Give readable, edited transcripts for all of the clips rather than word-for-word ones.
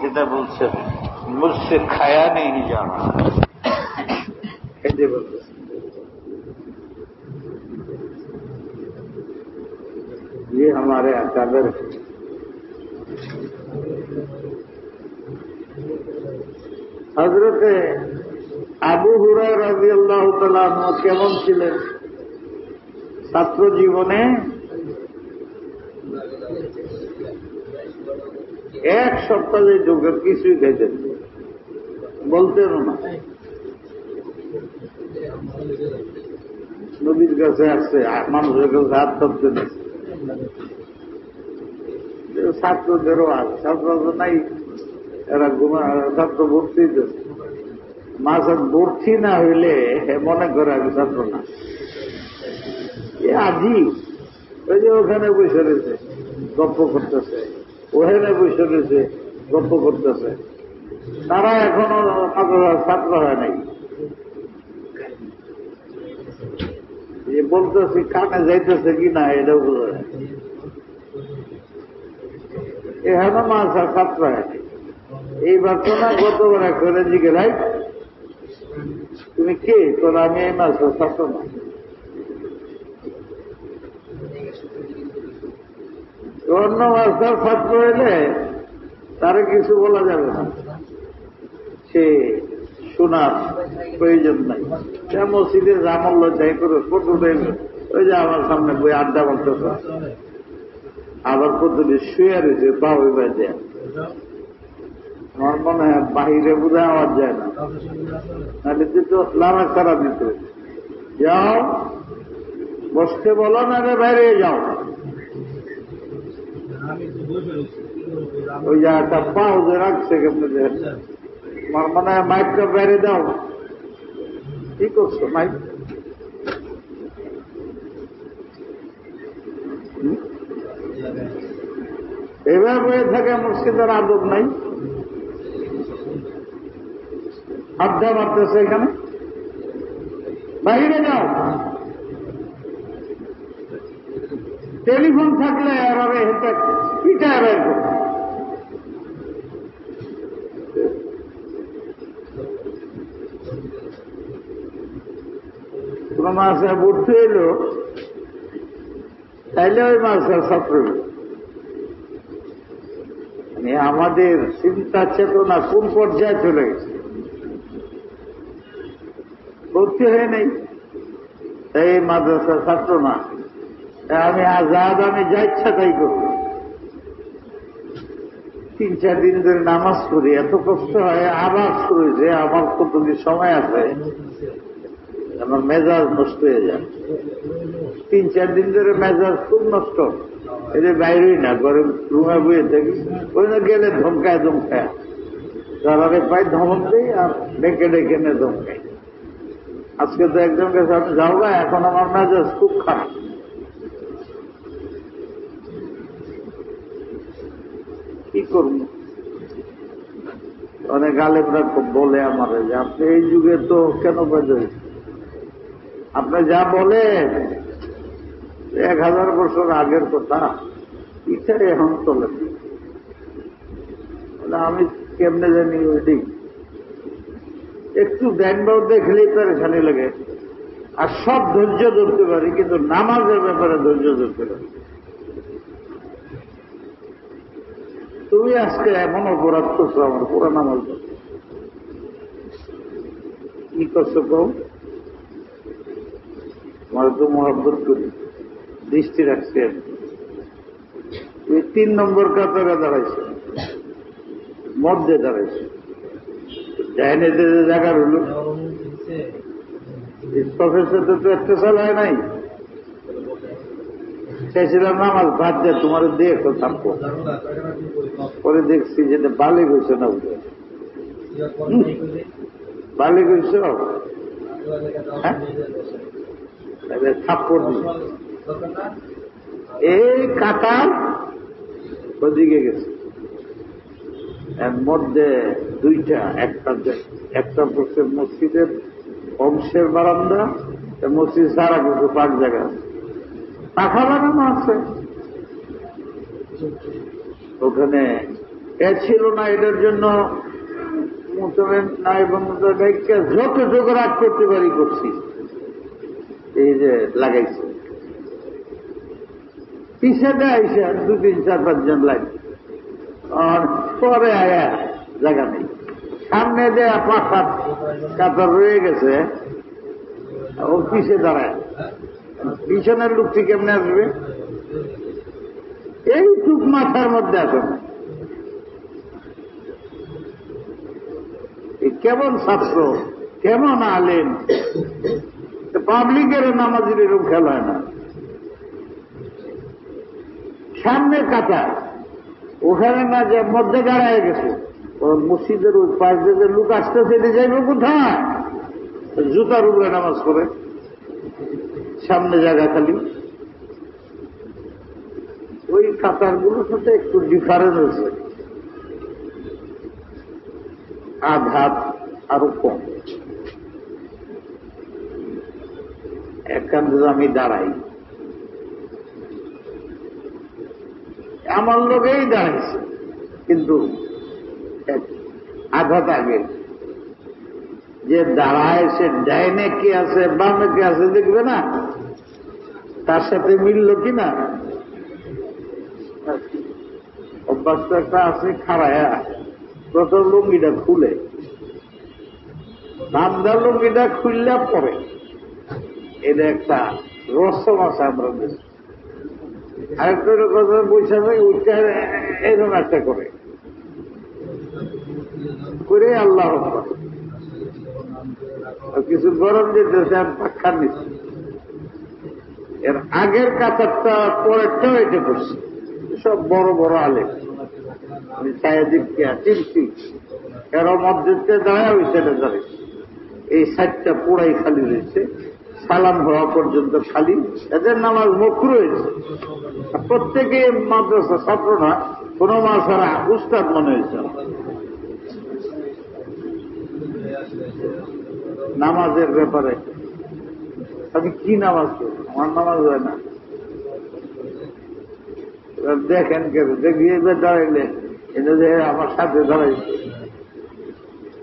যেটা বলছেন মুঝসে খায়া নেই জানা খেতে বলতেছে ये हमारे अकादर हजरत আবু হুরায়রা রাদিয়াল্লাহু তাআলা আনহু কেমন ছিলেন ছাত্র জীবনে? এক সপ্তাহে যোগের কিছুই খাইতেন বলতেন না। নবীর কাছে আসছে, মানুষের কাছে হাত ধরতেন, ছাত্রদেরও আজ ছাত্র নাই, এরা ছাত্র ভর্তি মাঝে ভর্তি না হইলে মনে করে আমি ছাত্র না। এ আজি ওই যে ওখানে বসে রয়েছে গল্প করতেছে, ওখানে বসে রয়েছে গল্প করতেছে, তারা এখনো ছাত্র হয় নাই। বলতেছি কানে যাইতেছে কিনা এটাও বোঝা যায়, এখানে মাছ আর ছাত্র হয় নাই। এইবার তো না গতবার করে জিজ্ঞে ভাই তুমি কে? তোর আমি এই মাছ ছাত্র না। অন্য মাছটার ছাত্র হইলে তার কিছু বলা যাবে না, সে শোনার প্রয়োজন নাই। সে মসজিদে জামল যাই করে ফটো দেবে, ওই যে আমার সামনে বই আড্ডা বলতেছে, আবার কতদিন শুয়ে রয়েছে পা ওই বাজে। আমার মনে হয় বাহিরে বোধ আওয়াজ যায় না, নাহলে তো লারা সারা দিত। যাও বসতে বলো না রে, বাইরে যাও। ওই যে একটা পা ওদের রাখছে কেমন, আমার মনে হয় মাইকটা বাইরে দাও। কি করছো মাইক? এবার হয়ে থাকে মসজিদের আদব নাই, আড্ডা মারতেছে এখানে, বাইরে যাও। টেলিফোন থাকলে এভাবে হেঁটে পিটায় বের করো। কোন মাসে ভর্তি হইল তাইলে ওই মাসের ছাত্র। আমাদের চিন্তা চেতনা কোন পর্যায়ে চলে গেছে, ভর্তি হয়ে নেই, এই মাদ্রাসার ছাত্র না। আমি আজাদ, আমি যা ইচ্ছা তাই করব। 3-4 দিন ধরে নামাজ করি, এত কষ্ট হয়, আবার শুরু হয়েছে। আমার কতদিন সময় আছে, আমার মেজাজ নষ্ট হয়ে যায়। 3-4 দিন ধরে মেজাজ খুব নষ্ট, এটা বাইরেই না, ঘরে রুমে বয়ে থাকি। ওই না গেলে ধমকায় ধমকায়, তারা পাই ধমক দেই আর ডেকে ডেকে নে ধমকায়। আজকে তো একজন কাছে আমি যাও না, এখন আমার মেজাজ খুব খারাপ। কি করব? অনেক আলেমরা বলে আমার যে আপনি এই যুগে তো কেন বাজে, আপনি যা বলেন 1000 বছর আগের কথা, ইচ্ছাই এখন চলেন। আমি কেমনে জানি ওই দিক একটু ব্যাংবাউ দেখলেই পেরেশানি লাগে। আর সব ধৈর্য ধরতে পারি, কিন্তু নামাজের ব্যাপারে ধৈর্য ধরতে পারি। তুমি আজকে এমন অপরাধ করছো, আমার পুরো নামাজ কি করছো কম? আমার তো মহব্বত করি, দৃষ্টি রাখছি। তুমি 3 নম্বর কাতারে দাঁড়াইছো, মধ্যে দাঁড়াইছো, ডাইনে যে জায়গা হলো প্রফেসর তো একটা সাল হয় নাই। চাইছিলাম নামাজ বাদ যায়, তোমার দেখো থাকবো। পরে দেখছি যেটা বালিক হয়েছে না, বালিক হয়েছ, থাপ্পড় এই কাটার ওদিকে গেছে। এর মধ্যে 2টা, একটা পড়ছে মসজিদের অংশের বারান্দা, মসজিদ সারা কিছু পাক জায়গা পাখা বানানো আছে। ওখানে এ ছিল না, এটার জন্য মোতাবেন না এবং যতটুকু রাগ করতে পারি করছি, এই যে লাগাইছে পিছনে আইসে 2, 3, 4, 5 জন লাগে, আর পরে আয়া জায়গা নেই, সামনে যে পাখার কাতার রয়ে গেছে ও পিছিয়ে দাঁড়ায়, পিছনের লোকটি কেমনে আসবে? এইটুক মাথার মধ্যে আসে না। কেমন ছাত্র, কেমন আলেম, পাবলিকের নামাজের এরকম খেলা হয় না। সামনে কাটা, ওখানে না যে মধ্যে দাঁড়ায় গেছে, মসজিদের ওই পাশ দিয়ে লোক আসতেছে, এটা যাইবে কোথায়? জুতার উপরে নামাজ পড়ে, সামনে জায়গা খালি। ওই কাতারগুলোর সাথে একটু ডিফারেন্স আছে, আঘাত আরো কম। একান্ত আমি দাঁড়াই, আমার লোকেই দাঁড়াইছে, কিন্তু আঘাত আগে যে দাঁড়ায় সে ডাইনে কি আছে বামে কি আছে দেখবে না, তার সাথে মিলল কিনা। অভ্যাস তো একটা আছে, খাড়ায়া প্রথম লুঙ্গিটা খুলে, নামদার লুঙ্গিটা খুললে পরে, এটা একটা রসম আছে আমরা দেশে। আরেকটা কথা বৈশা থাকে, উঠতে এরকম একটা করে আল্লাহ কিছু গরম যেতেছে, আর পাক্ষার নিচ্ছে। এর আগের কাতারটা পরেরটাও এটা করছে, সব বড় বড় আলেম। আমি চারিদিককে চিনছি, এর মধ্যে দাঁড়ায় ওই সাইডে দাঁড়িয়েছে, এই সাইডটা পুরাই খালি রয়েছে, সালাম হওয়া পর্যন্ত খালি। এদের নামাজ মকরুহ হয়েছে। প্রত্যেকে মাদ্রাসা ছাত্র না, কোন মাসারা উস্তাদ মনে হয়েছে। নামাজের ব্যাপারে আমি কি নামাজ করি, আমার নামাজ হয় না। দেখেন কেন দেখি, এবার দাঁড়াইলে আমার সাথে দাঁড়াইছে,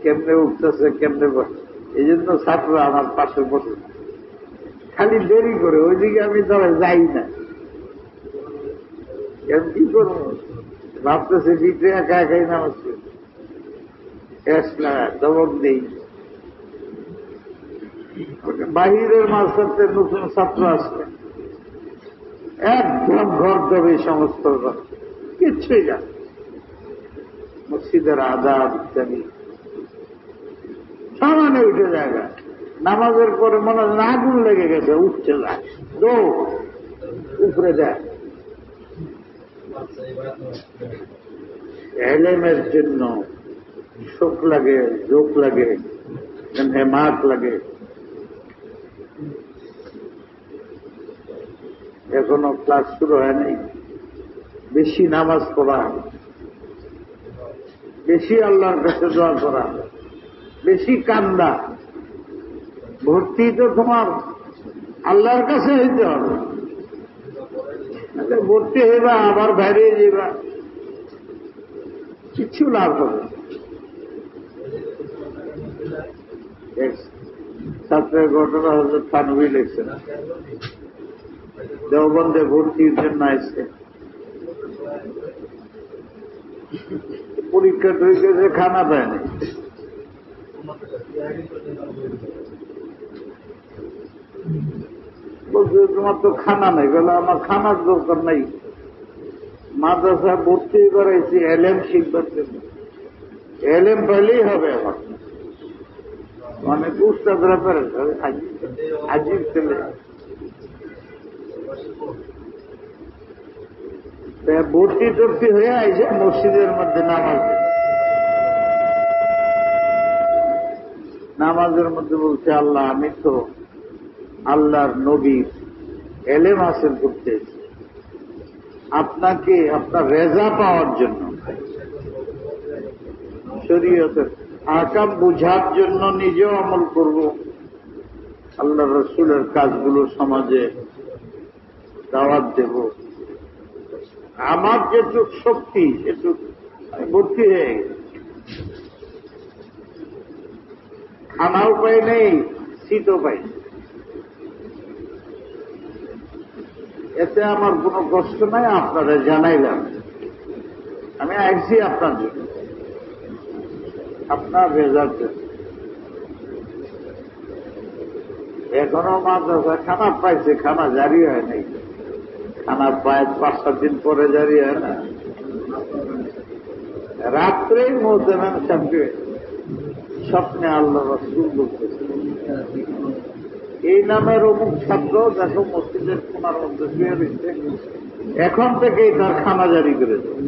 কেমনে উঠতেছে কেমনে, এই জন্য ছাত্র আমার পাশে বসে, খালি দেরি করে, ওইদিকে আমি দাঁড়াই যাই না। কি করবো ভাবতেছে, ভিতরে একা একাই নামাজ করি, দমক দেই। বাহিরের মাঝখানে নতুন ছাত্র আসবে, একদম ঘর দেবে সমস্ত, কিচ্ছুই না, মসজিদের আদাব ইত্যাদি সমানে উঠে জায়গা। নামাজের পরে মনে হয় আগুন লেগে গেছে, উঠছে যায়, দৌড় উপরে দেয়। এলেমের জন্য শোক লাগে, যোগ লাগে, হেমাত লাগে। এখনো ক্লাস শুরু হয় নাই। বেশি নামাজ পড়া, বেশি আল্লাহর কাছে দোয়া করা, বেশি কান্দা। ভর্তি তো তোমার আল্লাহর কাছে হইতে হবে, ভর্তি হইবা আবার বাইরে যাইবা, কিচ্ছু লাভ হবে। ছাত্রের ঘটনা হচ্ছে থানবি লেখছেন, দেওবন্দে ভর্তির জন্য আসছে, পরীক্ষা টরীক্ষা খানা দেয়নি, বলছে তোমার তো খানা নেই। বলে আমার খানার দরকার নাই, মাদ্রাসা ভর্তি করাইছি এলএম শিখবার জন্য, এলএম পাইলেই হবে। আমার অনেক উস্তাদরা পারে, আজিব ছেলে। ভর্তি টর্তি হয়ে আইসে মসজিদের মধ্যে নামাজের মধ্যে বলছে, আল্লাহ আমি তো আল্লাহর নবীর এলেম হাসিল করতে, আপনাকে আপনার রেজা পাওয়ার জন্য, শরীয়তের আহকাম বুঝার জন্য নিজেও আমল করব, আল্লাহ রসুলের কাজগুলো সমাজে দাওয়াত দেব, আমার যেটুক শক্তি সেটুক ভর্তি হয়ে গেছে। খানাও পাই নেই, শীতও পাই, এতে আমার কোনো কষ্ট নাই। আপনারা জানাইলাম, আমি আসছি আপনার জন্য, আপনার রেজাল্ট। এখনো মাদ্রাসা খানা পাইছে, খানা জারি হয় নাই। খানা পায় 5-7 দিন পরে জারি হয় না, রাত্রেই মোহতারাম সাহেবকে স্বপ্নে আল্লাহ রাসূল বলতেছে, এই নামের অমুক ছাত্র দেখো মসজিদের কোনার মধ্যে শুয়ে রয়েছে, এখন থেকেই তার খানা জারি করে দেয়।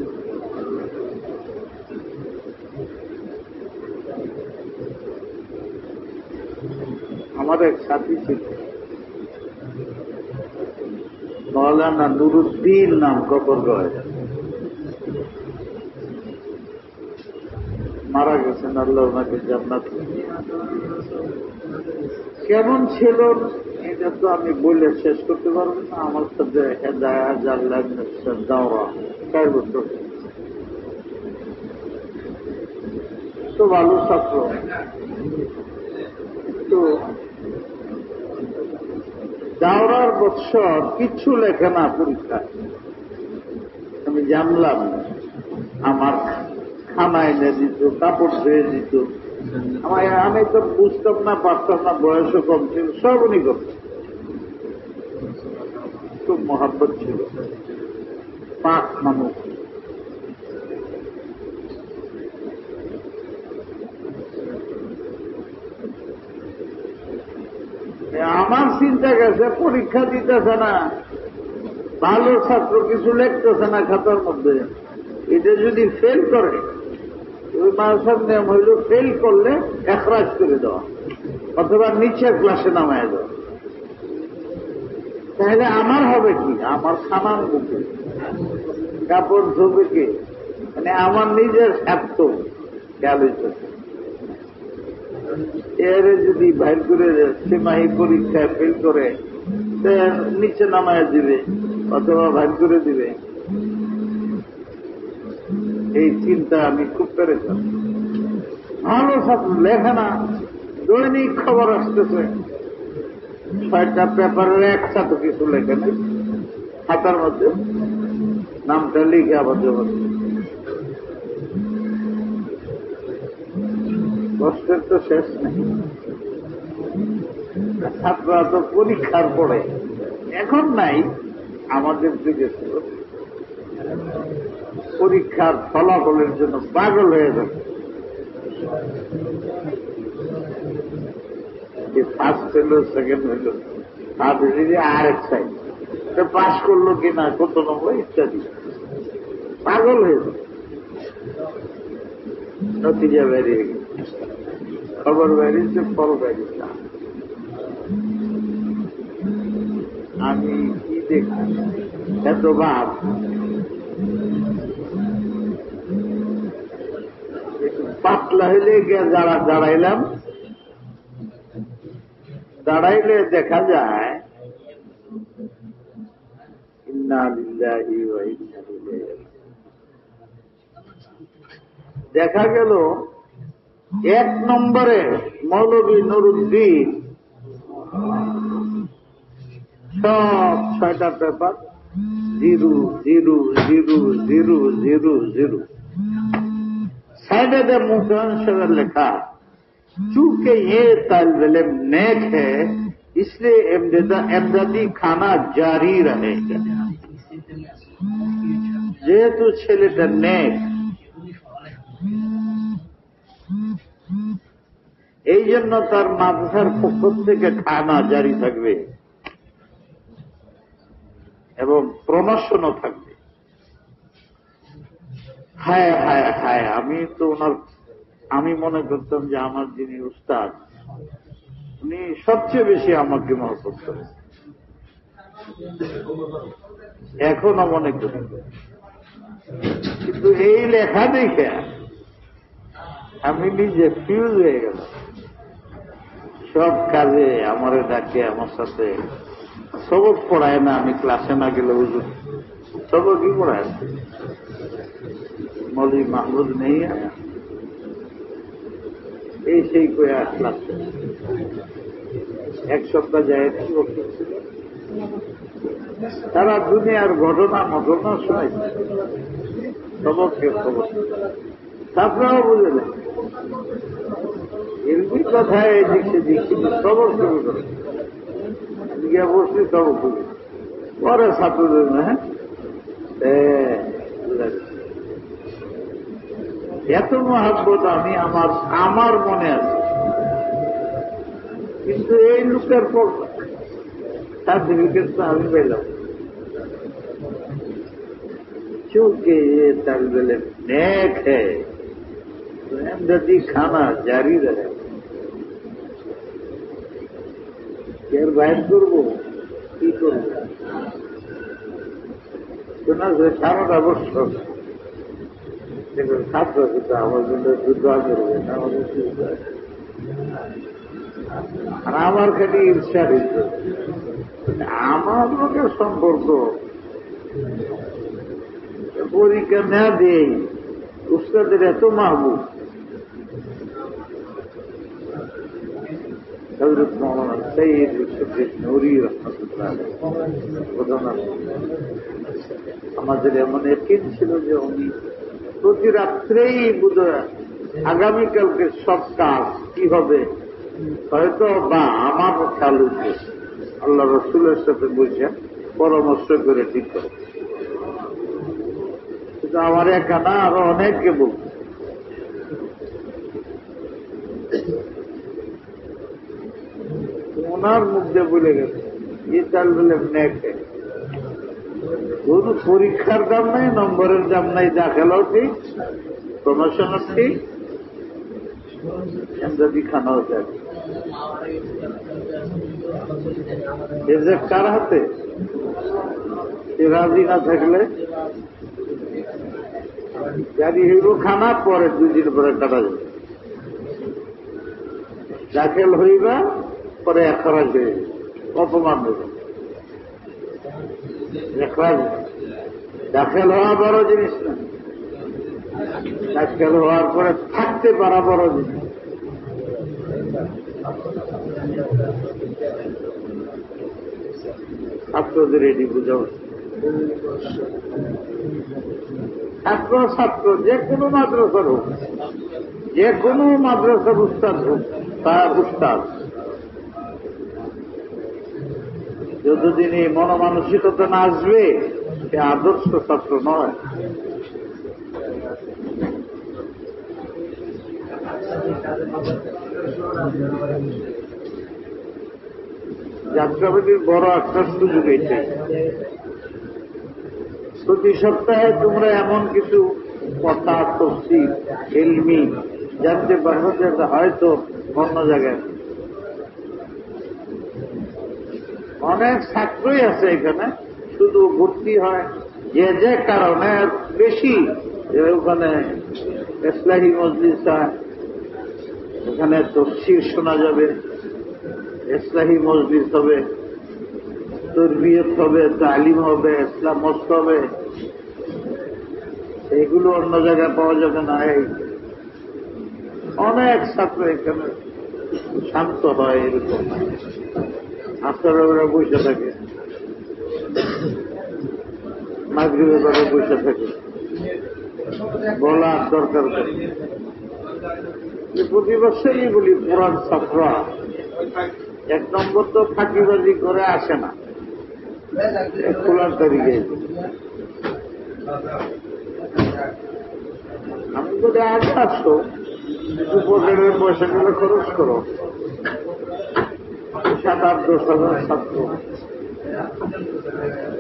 আমার এক সাথী ছিল, মৌলানা নুরুদ্দিন নাম, কবরগাঁও, মারা গেছেন, আল্লাহ ওনাকে জান্নাত। কেমন ছিল এটা তো আমি বলে শেষ করতে পারবো না। আমার সাথে হেদায়েত দাওরা 4 বছর, তো ভালো ছাত্র। তো দাওরার বৎসর কিচ্ছু লেখে না পরীক্ষা। আমি জানলাম আমার খানা এনে দিত, কাপড় ধুয়ে দিত। আমি তো বুঝতাম না, পারতাম না, বয়সও কম ছিল, সব উনি করতেন। খুব মহাব্বত ছিল, পাক মানুষ। আমার চিন্তা গেছে পরীক্ষা দিতেছে না, ভালো ছাত্র কিছু লিখতেছে না খাতার মধ্যে, এটা যদি ফেল করে, ওই মাসার নিয়ম হইল ফেল করলে এখরাজ করে দেওয়া অথবা নিচের ক্লাসে নামায় দেওয়া। তাহলে আমার হবে কি? আমার খানার মুখে কাপড় ধোবে কে? মানে আমার নিজের স্বার্থ খেয়াল হইতে। এর যদি বাইর করে সেমাহি পরীক্ষায় ফেল করে নিচে নামায় দিবে অথবা বাইর করে দিবে, এই চিন্তা আমি খুব পেরেছিলাম। ভালো ছাত্র, লেখে না, দৈনিক খবর আসতেছে, 6টা পেপারের একটা তো কিছু লেখে নেই, খাতার মধ্যে নামটা লিখে আবার জমা। কষ্টের তো শেষ নেই। ছাত্ররা তো পরীক্ষার পরে, এখন নাই, আমাদের দিকে ছিল, পরীক্ষার ফলাফলের জন্য পাগল হয়ে যাবে। ফার্স্ট হইল, সেকেন্ড হইল, আর এক সাইড পাস করলো কিনা, কত নম্বর ইত্যাদি, পাগল হয়ে যাবে। নতিজা বেরিয়ে গেছে, খবর বেরিয়েছে, ফল বেরিয়েছে। আমি কি দেখি এত ভাব, পাতলা হইলে গিয়ে দাঁড়াইলাম, দাঁড়াইলে দেখা যায় ইন্না লিল্লাহি ওয়া ইন্না ইলাইহি রাজিউন। দেখা গেল 1 নম্বরে মৌলভী নুরুদ্দিন সব 6টা পেপার 0 0 0 0 0 0। साइड मुंसर लिखा, चूंकि ये तालिब इल्म नेक है इसलिए इमदादी खाना जारी रहेगा। যেহেতু ছেলেটা নেক, এই জন্য তার মাদ্রাসার পক্ষ থেকে খানা জারি থাকবে এবং প্রমোশনও থাকবে। হায় হায় হায়, আমি তো আমি মনে করতাম যে আমার যিনি উস্তাদ উনি সবচেয়ে বেশি আমাকে মহব্বত করেন, এখনো মনে করি। কিন্তু এই লেখা দেখে আমি নিজে ফিউজ হয়ে গেল। সব কাজে আমারে ডাকে, আমার সাথে সবক পড়ায় না, আমি ক্লাসে না গেলে হুজুর सबक ही पढ़ाया मौलवी महमूद नहीं आया ऐसे ही कोई अखलाक एक सप्ताह जाए सारा दुनियार घटना घटना শোনাইছে सबकকে খবর তারপরেও বুঝলেন এরকম কথায় এদিক সেদিক সবক শুরু করে গিয়ে বসলি সবক শুরু পরে ছাত্রদের হ্যাঁ এত মহাব্বত আমি আমার মনে আছে কিন্তু এই লোকের পর সার্টিফিকেট তো আমি পেলাম क्योंकि ये तलबल नेक है तो एमददी खाना जारी रहे फिर बाहर करबो की करब শোনা সারাটা বছর দেখুন ছাত্র সেটা আমার জন্য দোয়া করবে না আর আমার খালি ঈর্ষার আমার লোকের সম্পর্ক পরীক্ষা না দেই উস্তাদের এত মাহবুব হযরত মাওলানা সৈয়দ ইউসুফ নূরী রাহমাতুল্লাহ আমাদের এমন একদিন ছিল যে উনি প্রতি রাত্রেই বোধহয় আগামীকালকে সব কাজ কি হবে হয়তো বা আমার খেয়াল উঠবে আল্লাহ রসুলের সাথে বসে পরামর্শ করে ঠিক করে কিন্তু আমার একা না আরো অনেককে বলব ওনার মুখে বলে গেছে ये चाल বলে নেকে কোন পরীক্ষার দাম নাই নম্বরের দাম নাই দাখেলাও ঠিক প্রমোশনও ঠিক এমদাদি খানাও যায় এর যে কার হাতে সে রাজি না থাকলে জারি হইব খানা পরে 2 দিন পরে কাটা যাবে দাখেল হইবা পরে একরাজ হয়ে অপমান হইবে একরাজ দাখেল হওয়া বড় জিনিস না দাখেল হওয়ার পরে থাকতে পারা বড় জিনিস ছাত্রদের এটি বুঝা ছাত্র যে কোনো মাদ্রাসার হোক যে কোনো মাদ্রাসার উস্তাদ হোক তার উস্তাদ যতদিন এই মনমানসিকতা না আসবে সে আদর্শ ছাত্র নয় যাত্রাবাদীর বড় একটা সুযোগ এটাই প্রতি সপ্তাহে তোমরা এমন কিছু কথা তফসির ইলমি জানতে পারবো যেটা হয়তো অন্য জায়গায় অনেক ছাত্রই আছে এখানে শুধু ভর্তি হয় যে কারণে বেশি ওখানে ইসলাহি মজলিস হয় ওখানে তফসির শোনা যাবে ইসলাহি মজলিস হবে তরবিয়ত হবে তালিম হবে ইসলাম মস্ত হবে এগুলো অন্য জায়গায় পাওয়া যাবে না এই অনেক ছাত্র এখানে শান্ত হয় এরকম আপনারা ওরা বসে থাকে মাগরিবের পরে বসে থাকে বলার দরকার প্রতি বছরই বলি পুরান ছাত্ররা 1 নম্বর তো ফাঁকিবাজি করে আসে না খোলার তারিখে আমি বলি আগে আসো পকেটের পয়সা গুলো খরচ করো 7-8-10,000 ছাত্র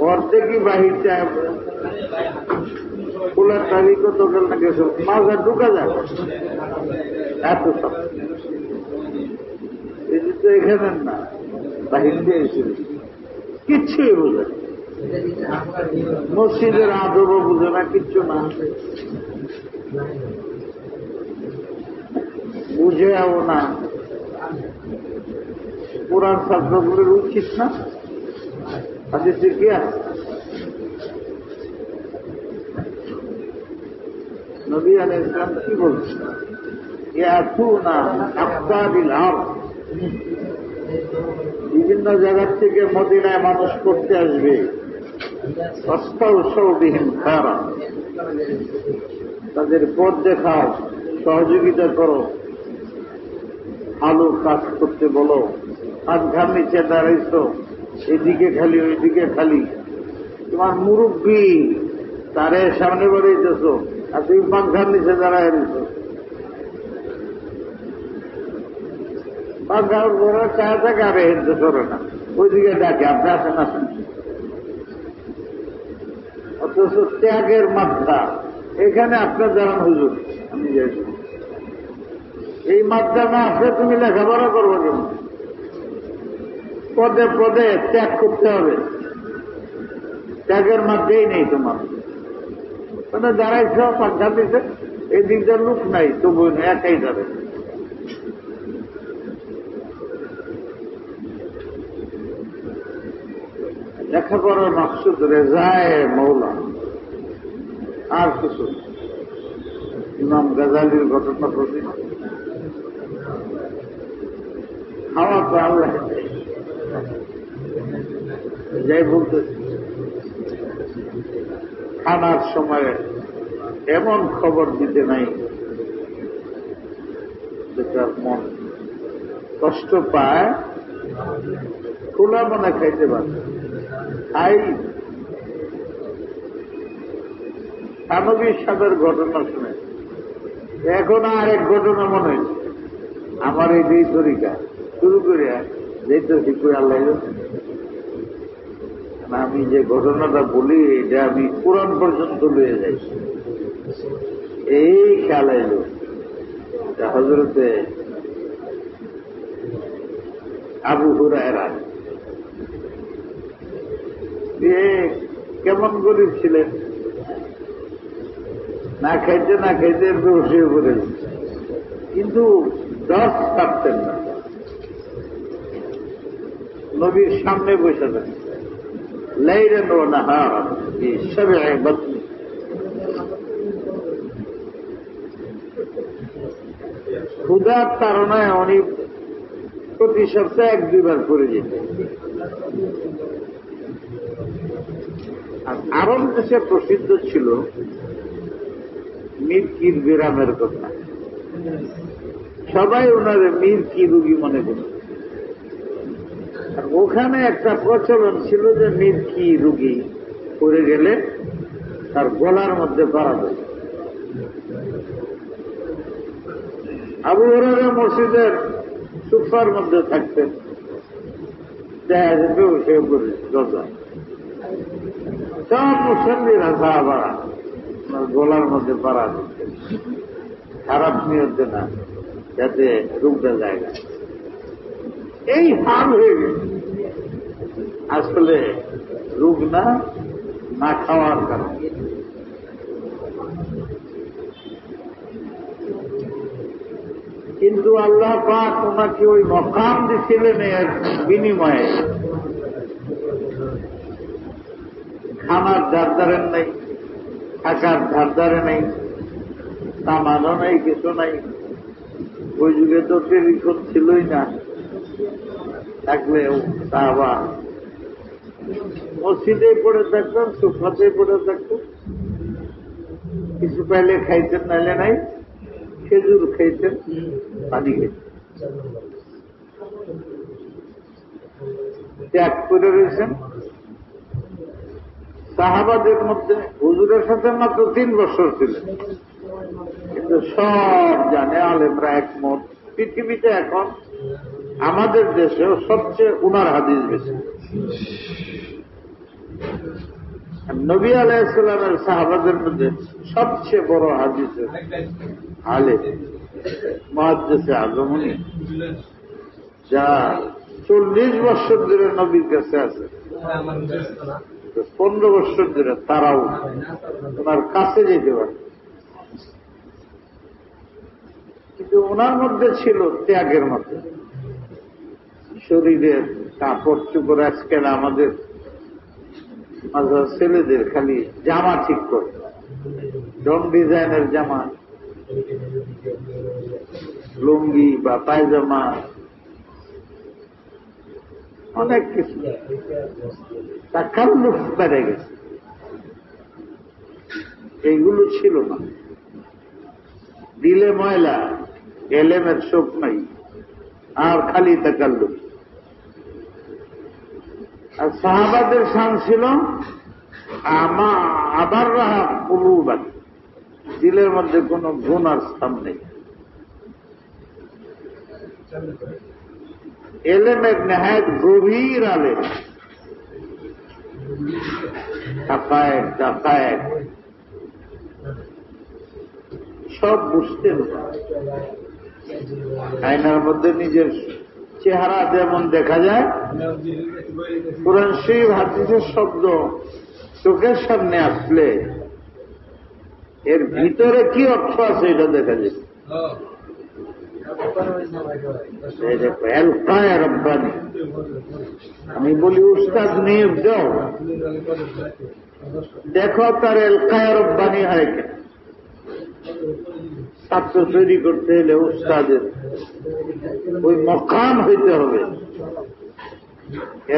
অর্ধেকই বাহির চায় খোলার তারিখও তোকেল না গেছে মাঝে ঢুকা যায় এত সব এই তো এখানে না বাহির দিয়ে এসেছিল কিচ্ছুই বোঝে মসজিদের আদবও বুঝে না কিচ্ছু না বুঝেও না পুরান ছাত্রগুলোর উচিত না হাদিসে কি আছে নবী আলাইহিস সালাম কি বলছেন, ইয়াতুনা আফতারিল আরদ, বিভিন্ন জায়গার থেকে মদিনায় মানুষ করতে আসবে, অস্তাউসাউবিহিম খায়রা, তাদের পথ দেখাও, সহযোগিতা করো, ভালো কাজ করতে বলো, হাত ঘাম নিচে দাঁড়াইছ, এদিকে খালি ওইদিকে খালি, তোমার মুরব্বী তারে সামনে বাড়াইতেছ আর তুমি পাংখার নিচে দাঁড়ায় রয়েছ, পাংখার ঘোরা চায় থাকে আর হেঁটে সরে না, ওইদিকে ডাকে আপনি আসেন আসেন। অথচ ত্যাগের মাত্রা এখানে আপনার জানান হুজুর, আমি যাই এই মাত্রা না আসলে তুমি লেখাপড়া করবো কেন? পদে পদে ত্যাগ করতে হবে, ত্যাগের মাত্রেই নেই তোমার। মানে দাঁড়াইছ পাখা দিতে, এই দিকটার লোক নাই, তবু একাই যাবে। লেখাপড়ার মাকসুদ রেজায়ে মৌলা, আর কিছু। ইমাম গাজালির ঘটনা প্রতি খাওয়া তো আল্লাহ যাই বলতেছি, খানার সময় এমন খবর দিতে নাই যেটার মন কষ্ট পায়, খোলা মনে খাইতে পারে। আই থানবীর সাথে ঘটনা শুনে এখন আরেক ঘটনা মনে হয়েছে, আমার এই দুই তরিকা শুরু করিয়া যেতে শিখুই আল্লাহ। আমি যে ঘটনাটা বলি এটা আমি কোরআন পর্যন্ত লয়ে যাই, এই খেয়াল এল হযরতে আবু হুরায়রা কেমন গরিব ছিলেন, না খাইতে না খাইতে শুয়ে পড়ে, কিন্তু দশ থাকতেন না, নবীর সামনে বসে থাকেন লাইলান ওয়া নাহারান ফি সাব'i বাতনি। ক্ষুধার তাড়নায় উনি প্রতি সপ্তাহে এক দুইবার করে যেতেন। আর আরব দেশে প্রসিদ্ধ ছিল মিরকির বিরামের কথা, সবাই ওনারে মিরকি রুগী মনে করত। আর ওখানে একটা প্রচলন ছিল যে মিরকি রুগী পড়ে গেলে তার গলার মধ্যে পাড়া দেয়। আবু হুরায়রা মসজিদের সুফার মধ্যে থাকতেন, দেখা যেত সে দরজা, সব মুসল্লিরা সাহাবারা গলার মধ্যে পাড়া দিতেন, খারাপ নিয়তে না, যাতে রোগটা যায় না। এই হাল হয়ে গেছে, আসলে রোগ না, না খাওয়ার কারণে। কিন্তু আল্লাহ পাক ওনাকে ওই মকাম দিছিলেন এর বিনিময়ে। খানার ধারদারের নেই, থাকার ধারদারে নেই, সামানও নেই, কিছু নাই। ওই যুগে তো টেলিফোন ছিলই না, থাকলেও সাহাবা মসজিদে পড়ে থাকতেন, সোফাতে পড়ে থাকতেন, কিছু পাইলে খাইতেন, নাইলে নাই। খেজুর খাইতেন, পানি খাইতেন, ত্যাগ করে রয়েছেন। সাহাবাদের মধ্যে হুজুরের সাথে মাত্র 3 বছর ছিলেন, কিন্তু সব জানে আলেমরা একমত, পৃথিবীতে এখন আমাদের দেশেও সবচেয়ে উনার হাদিস বেশি। নবী আলাইহিস সালামের সাহাবাদের মধ্যে সবচেয়ে বড় হাদিসের আলেম মুহাদ্দিস আযম উনি, যা 40 বছর ধরে নবীর কাছে আছে, 15 বছর ধরে তারাও ওনার কাছে যেতে পারে। কিন্তু ওনার মধ্যে ছিল ত্যাগের মধ্যে, শরীরের কাপড় চোপড় আজকাল আমাদের ছেলেদের খালি জামা ঠিক করে, রং ডিজাইনের জামা, লুঙ্গি বা পায়জামা, অনেক কিছু তাকাল্লুফ বেড়ে গেছে। এইগুলো ছিল না। দিলে ময়লা, এলেমের শোক নাই, আর খালি তাকাল্লুফ। আর সাহাবাদের শান ছিল আবার রাহা কুলুবান, দিলের মধ্যে কোন গুনার স্থান নেই। এলেমের নেহায়েত গভীর আলেম, হাকায়েক দাকায়েক সব বুঝতেন। আয়নার মধ্যে নিজের চেহারা যেমন দেখা যায়, কোরআন শরীফ হাদিসের শব্দ চোখের সামনে আসলে এর ভিতরে কি অর্থ আছে এটা দেখা যায়। এলকায়ে রব্বানি, আমি বলি উস্তাদ নিয়োগ দাও, দেখো তার এলকায়ে রব্বানি হয় কেন। ছাত্র তৈরি করতে হলে উস্তাদের ওই মকাম হইতে হবে,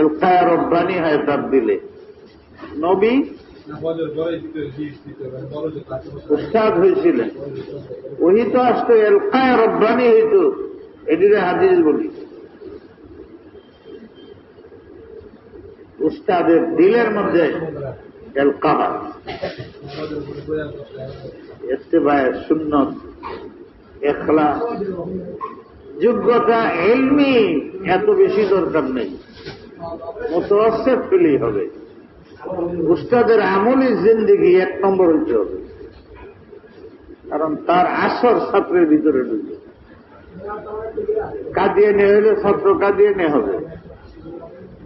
এলকায়ে রব্বানি হয় তার দিলে। নবী উস্তাদ হয়েছিলেন, ওই তো আসতো এলকায়ে রব্বানি হইতো, এটিরে হাদিস বলি। উস্তাদের দিলের মধ্যে এলকাহা, ইত্তেবায়ে সুন্নত, ইখলাস, যোগ্যতা, ইলমি এত বেশি দরকার নেই, মুতাওয়াসসিত হলেই হবে। উস্তাদের আমলি জিন্দেগি 1 নম্বর হইতে হবে, কারণ তার আসর ছাত্রের ভিতরে ঢুকে। কাদিয়ানি হইলে ছাত্র কাদিয়ানি হবে,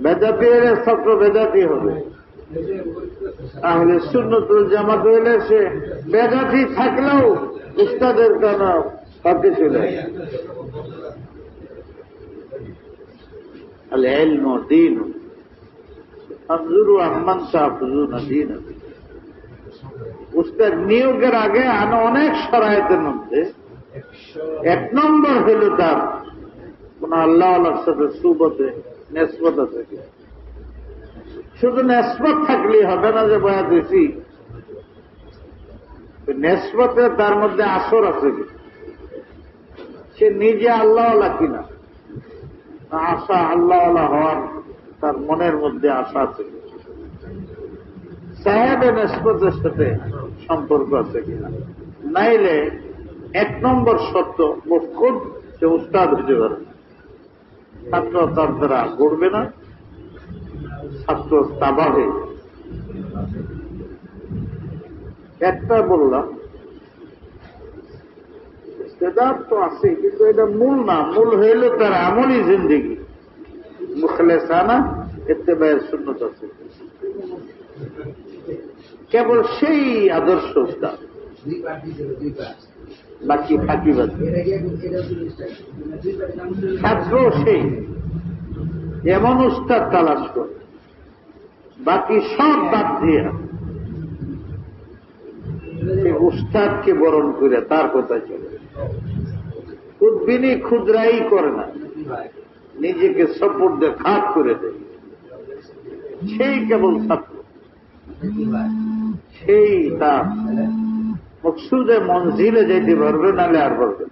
বেদাতি হইলে ছাত্র বেদাতি হবে, তাহলে সুন্নতুল জামাত হইলে সে বেদাতি থাকলেও উস্তাদের কেন কাছে চলে। আল ইলমু দীন আনজুরু আম্মান তাহফুজুনা দীন। উস্তাদ নিয়োগের আগে আনা অনেক শরায়েতের মধ্যে 1 নম্বর হইল তার কোন আল্লাহ আল্লাহর সাথে সুবতে নেসবত আছে। শুধু নেসবত থাকলেই হবে না যে বয়া দিয়েছি, নেসবতে তার মধ্যে আসর আছে কি, সে নিজে আল্লাহওয়ালা কিনা, আশা আল্লাহওয়ালা হওয়ার তার মনের মধ্যে আশা আছে, সাহেবে নেসবতের সাথে সম্পর্ক আছে কিনা। নাইলে 1 নম্বর শর্ত মুফকুদ, সে উস্তাদ হইতে পারে। ছাত্র তার দ্বারা গড়বে না, ছাত্র তাবা হয়ে। একটা বললাম ইস্তেদাদ তো আছে, কিন্তু এটা মূল না। মূল হইল তার আমলি জিন্দেগি, মুখলেসানা ইত্তেবায়ে সুন্নত আছে। কেবল সেই আদর্শ উস্তাদ, বাকি ফাঁকিবাদ। ছাত্র সেই এমন উস্তাদ তালাশ করে, বাকি সব বাদ দিয়ে সে উস্তাদকে বরণ করে তার কথা চলে। খুদবিনী ক্ষুদ্রাই করে না, নিজেকে সপর্দে খাত করে দেয়। সেই কেবল ছাত্র, সেই তার মকসুদে মঞ্জিলে যেতে পারবে, নাহলে আর পারবে।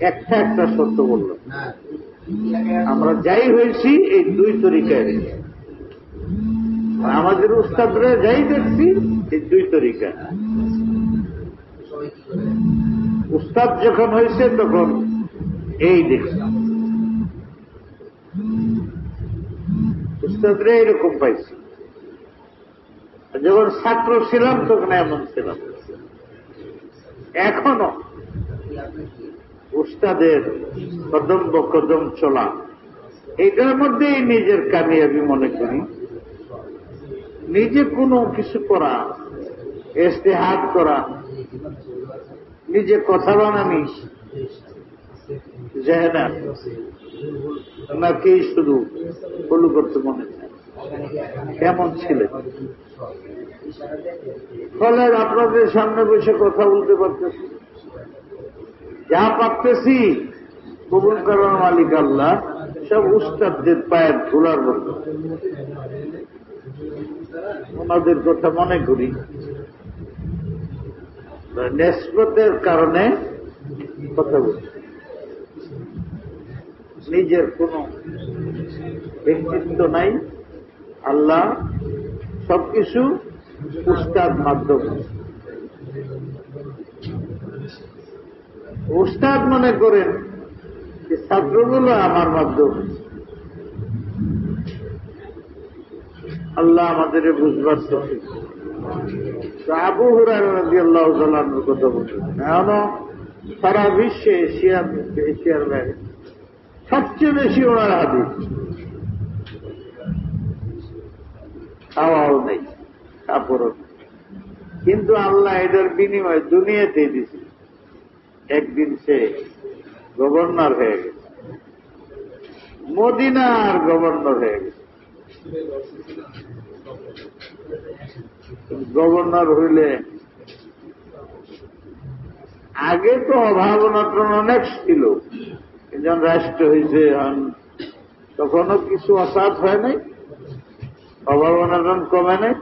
একটা সত্য বলল, আমরা যাই হয়েছি এই 2 তরিকায়। আমাদের উস্তাদরা যাই দেখছি এই 2 তরিকা। উস্তাদ যখন হয়েছে তখন এই দেখছি, উস্তাদরা এরকম পাইছি। যখন ছাত্র ছিলাম তখন এমন ছিলাম। এখনো উস্তাদের কদম বকদম চলা, এটার মধ্যেই নিজের কামিয়াবি মনে করি। নিজে কোনো কিছু করা, ইজতিহাদ করা, নিজে কথা বানানি যায় না, নাকি শুধু ফলো করতে মনে চায়। কেমন ছিলেন? ফলে আপনাদের সামনে বসে কথা বলতে পারতেছি, যা পারতেছি কবুল করার মালিক আল্লাহ, সব উস্তাদদের পায়ের ধুলার মতো। ওনাদের কথা মনে করি, নেসবতের কারণে কথা বলি, নিজের কোন ব্যক্তিত্ব নাই। আল্লাহ সবকিছু উস্তাদ মাধ্যমে। উস্তাদ মনে করেন যে ছাত্রগুলো আমার মাধ্যমে। আল্লাহ আমাদের বুঝবার তৌফিক। আবু হুরায়রা রাদিয়াল্লাহু তাআলা আনহুর কথা বলছেন, এখনো সারা বিশ্বে এশিয়ার বাইরে সবচেয়ে বেশি ওনার হাদিস, খাওয়াও নেই, কাপড়ও নেই, কিন্তু আল্লাহ এটার বিনিময়ে দুনিয়াতেই দিছে। একদিন সে গভর্নর হয়ে গেছে, মদিনার গভর্নর হয়ে গেছে। গভর্নর হইলে আগে তো অভাব অনটন অনেক ছিল, যখন রাষ্ট্র হয়েছে তখনও কিছু অসাধ হয় নাই, অভাব অনটন কমে নাই।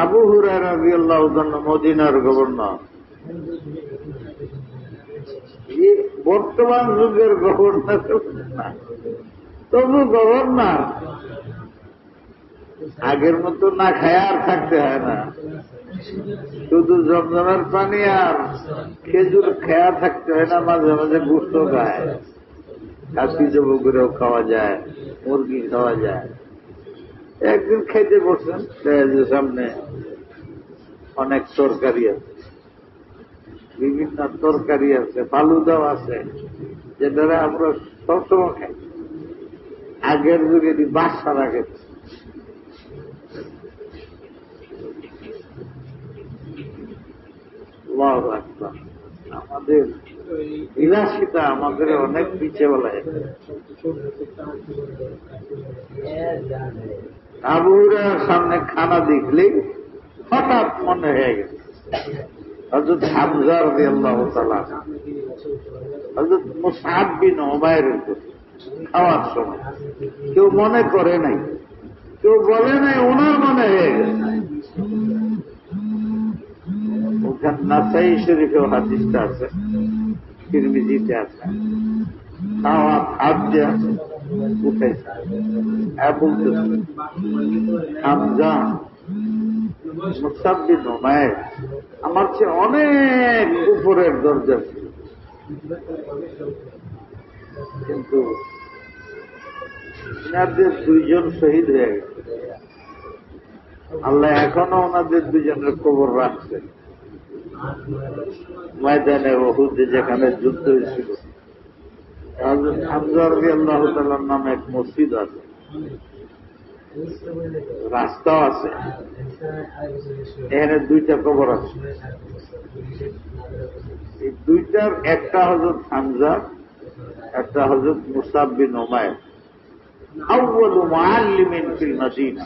আবু হুরায়রা রাদিয়াল্লাহু তাআলা মদিনার গভর্নর, বর্তমান যুগের গভর্নর না, তবু গভর্নর আগের মতো না খায় আর থাকতে হয় না, শুধু জমজমের পানি আর খেজুর খেয়া থাকতে হয় না, মাঝে মাঝে গুস্ত খায়, খাসি জবো করেও খাওয়া যায়, মুরগি খাওয়া যায়। একদিন খেতে বসছেন, সামনে অনেক তরকারি আছে, বিভিন্ন তরকারি আছে, ফালুদাও আছে, যেটা আমরা সবসময় খাই। আগের যুগে বাসা রাখে, আমাদের বিলাসিতা আমাদের অনেক পিছিয়ে বলায়। আবু হুরায়রার সামনে খানা দেখলেই হঠাৎ মনে হয়ে গেছে হযরত হামজা রাদিয়াল্লাহু তাআলা, হযরত মুসআব বিন উমাইরের খাওয়ার সময় কেউ মনে করে নাই, কেউ বলে নাই, ওনার মনে হয়ে গেছে। ওখানে নাসাই শরীফেও হাদিসটা আছে, তিরমিজিতে আছে, খাওয়া খাদ্য উঠেছে। বলতেছে হামজা মুসআব বিন উমাইর আমার চেয়ে অনেক উপরের দরজা ছিল, কিন্তু ওনাদের দুইজন শহীদ হয়ে গেছে। আল্লাহ এখনো ওনাদের দুজনের কবর রাখছে ময়দানে উহুদে, যেখানে যুদ্ধ হয়েছিল। হামজা রাদিয়াল্লাহু তাআলার নামে এক মসজিদ আছে, রাস্তাও আছে, এখানে দুইটা কবর আছে। এই দুইটার একটা হযরত হামজা, একটা হযরত মুসআব বিন উমাইর, আউয়ালু মুআল্লিমিন ফিল মদিনা।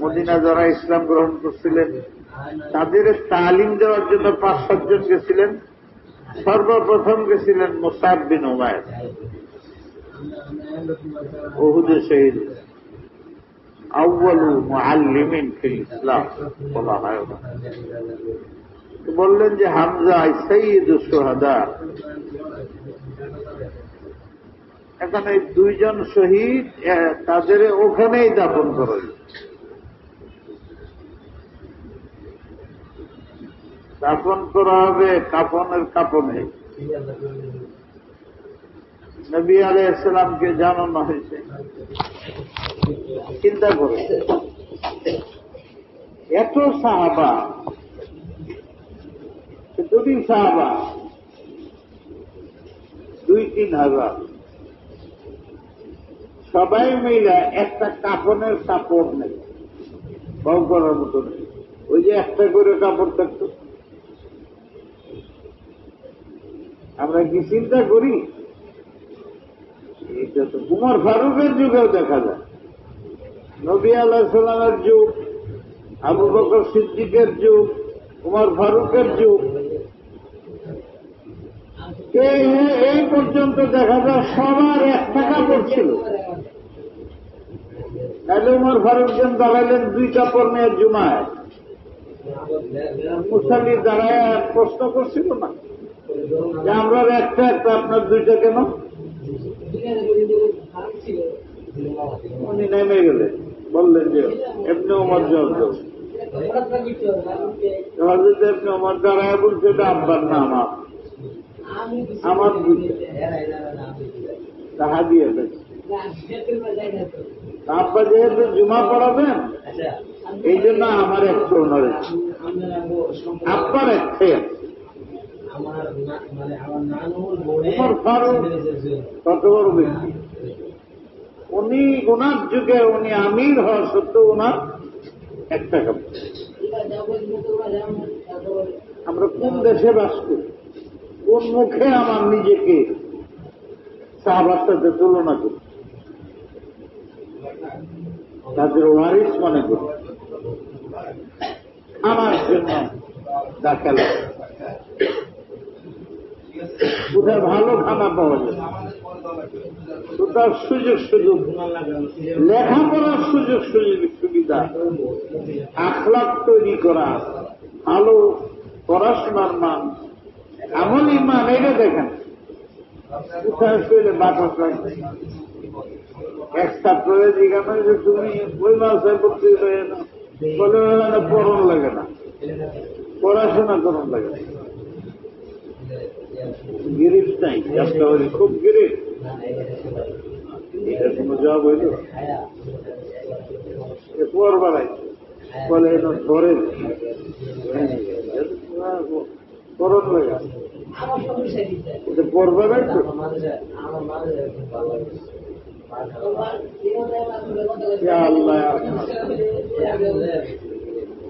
মদিনা যারা ইসলাম গ্রহণ করছিলেন তাদের তালিম দেওয়ার জন্য 5-7 জন গেছিলেন। সর্বপ্রথম গেছিলেন মুসআব বিন উমাইর, উহুদে শহীদ। আউয়ালু মুআল্লিমিন ফিল ইসলাম বলা হয়। বললেন যে হামজা সাইয়্যিদুশ শুহাদা। এখন এই দুইজন শহীদ, তাদের ওখানেই দাফন করা হল। দাফন করা হবে কাফনের কাপড়ে। নবী আলাইহিস সালামকে জানানো হয়েছে। চিন্তা করে, এত সাহাবা, দুটি সাহাবা 2-3 হাজার, সবাই মিলে একটা কাফনের কাপড় নেই, বউ করার মতো নেই। ওই যে একটা করে কাপড় থাকতো, আমরা কি চিন্তা করি? এটা তো উমর ফারুকের যুগেও দেখা যায়। নবী আলাইহিস সালামের যুগ, আবু বকর সিদ্দিকের যুগ, উমর ফারুকের যুগ, এই পর্যন্ত দেখা যায় সবার 1 টাকা পড়ছিল। তাহলে উমর ফারুক যেন দাঁড়াইলেন 2 কাপড় নিয়ে জুমায়, মুসাল্লি দাঁড়ায় প্রশ্ন করছিল না যে আমরা একটা আপনার 2টা কেন? উনি নেমে গেলেন, বললেন যে এমনি উমর জবাব দেব। হযরত ইবনে উমর দাঁড়ায় বলছে এটা আব্বার না আমার 2টা তাহা দিয়ে আব্বা যেহেতু জুমা পড়াবেন এই জন্য আমার একটু ওনারে আব্বার একটাই আছে। উমর ফারুক কত বড় ব্যক্তি, উনি ওনার যুগে উনি আমির হওয়া সত্ত্বেও ওনার 1 টাকা। আমরা কোন দেশে বাস করি? কোন মুখে আমার নিজেকে সাহাবার সাথে তুলনা করি, তাদের ওয়ারিস মনে করি, আমার জন্য ডাকাল কোথায় ভালো খানা পাওয়া যায়, কোথাও সুযোগ লেখাপড়ার সুযোগ সুবিধা, আখলাক তৈরি করা, ভালো পড়াশোনার মান, আমলি মান, এটা দেখেন কোথায় শৈলে বাতাস লাগবে। এক ছাত্রে জিজ্ঞাসা যে তুমি ওই মাসে পড়তে বলে পড়ন লাগে না, পড়াশোনা করন লাগে না, গিরিফ নাই, খুব গিরিফ। এটা কোনো জবাব হইল? পড়বার বলে ধরে পড়ন লাগে, এটা পড়বার তো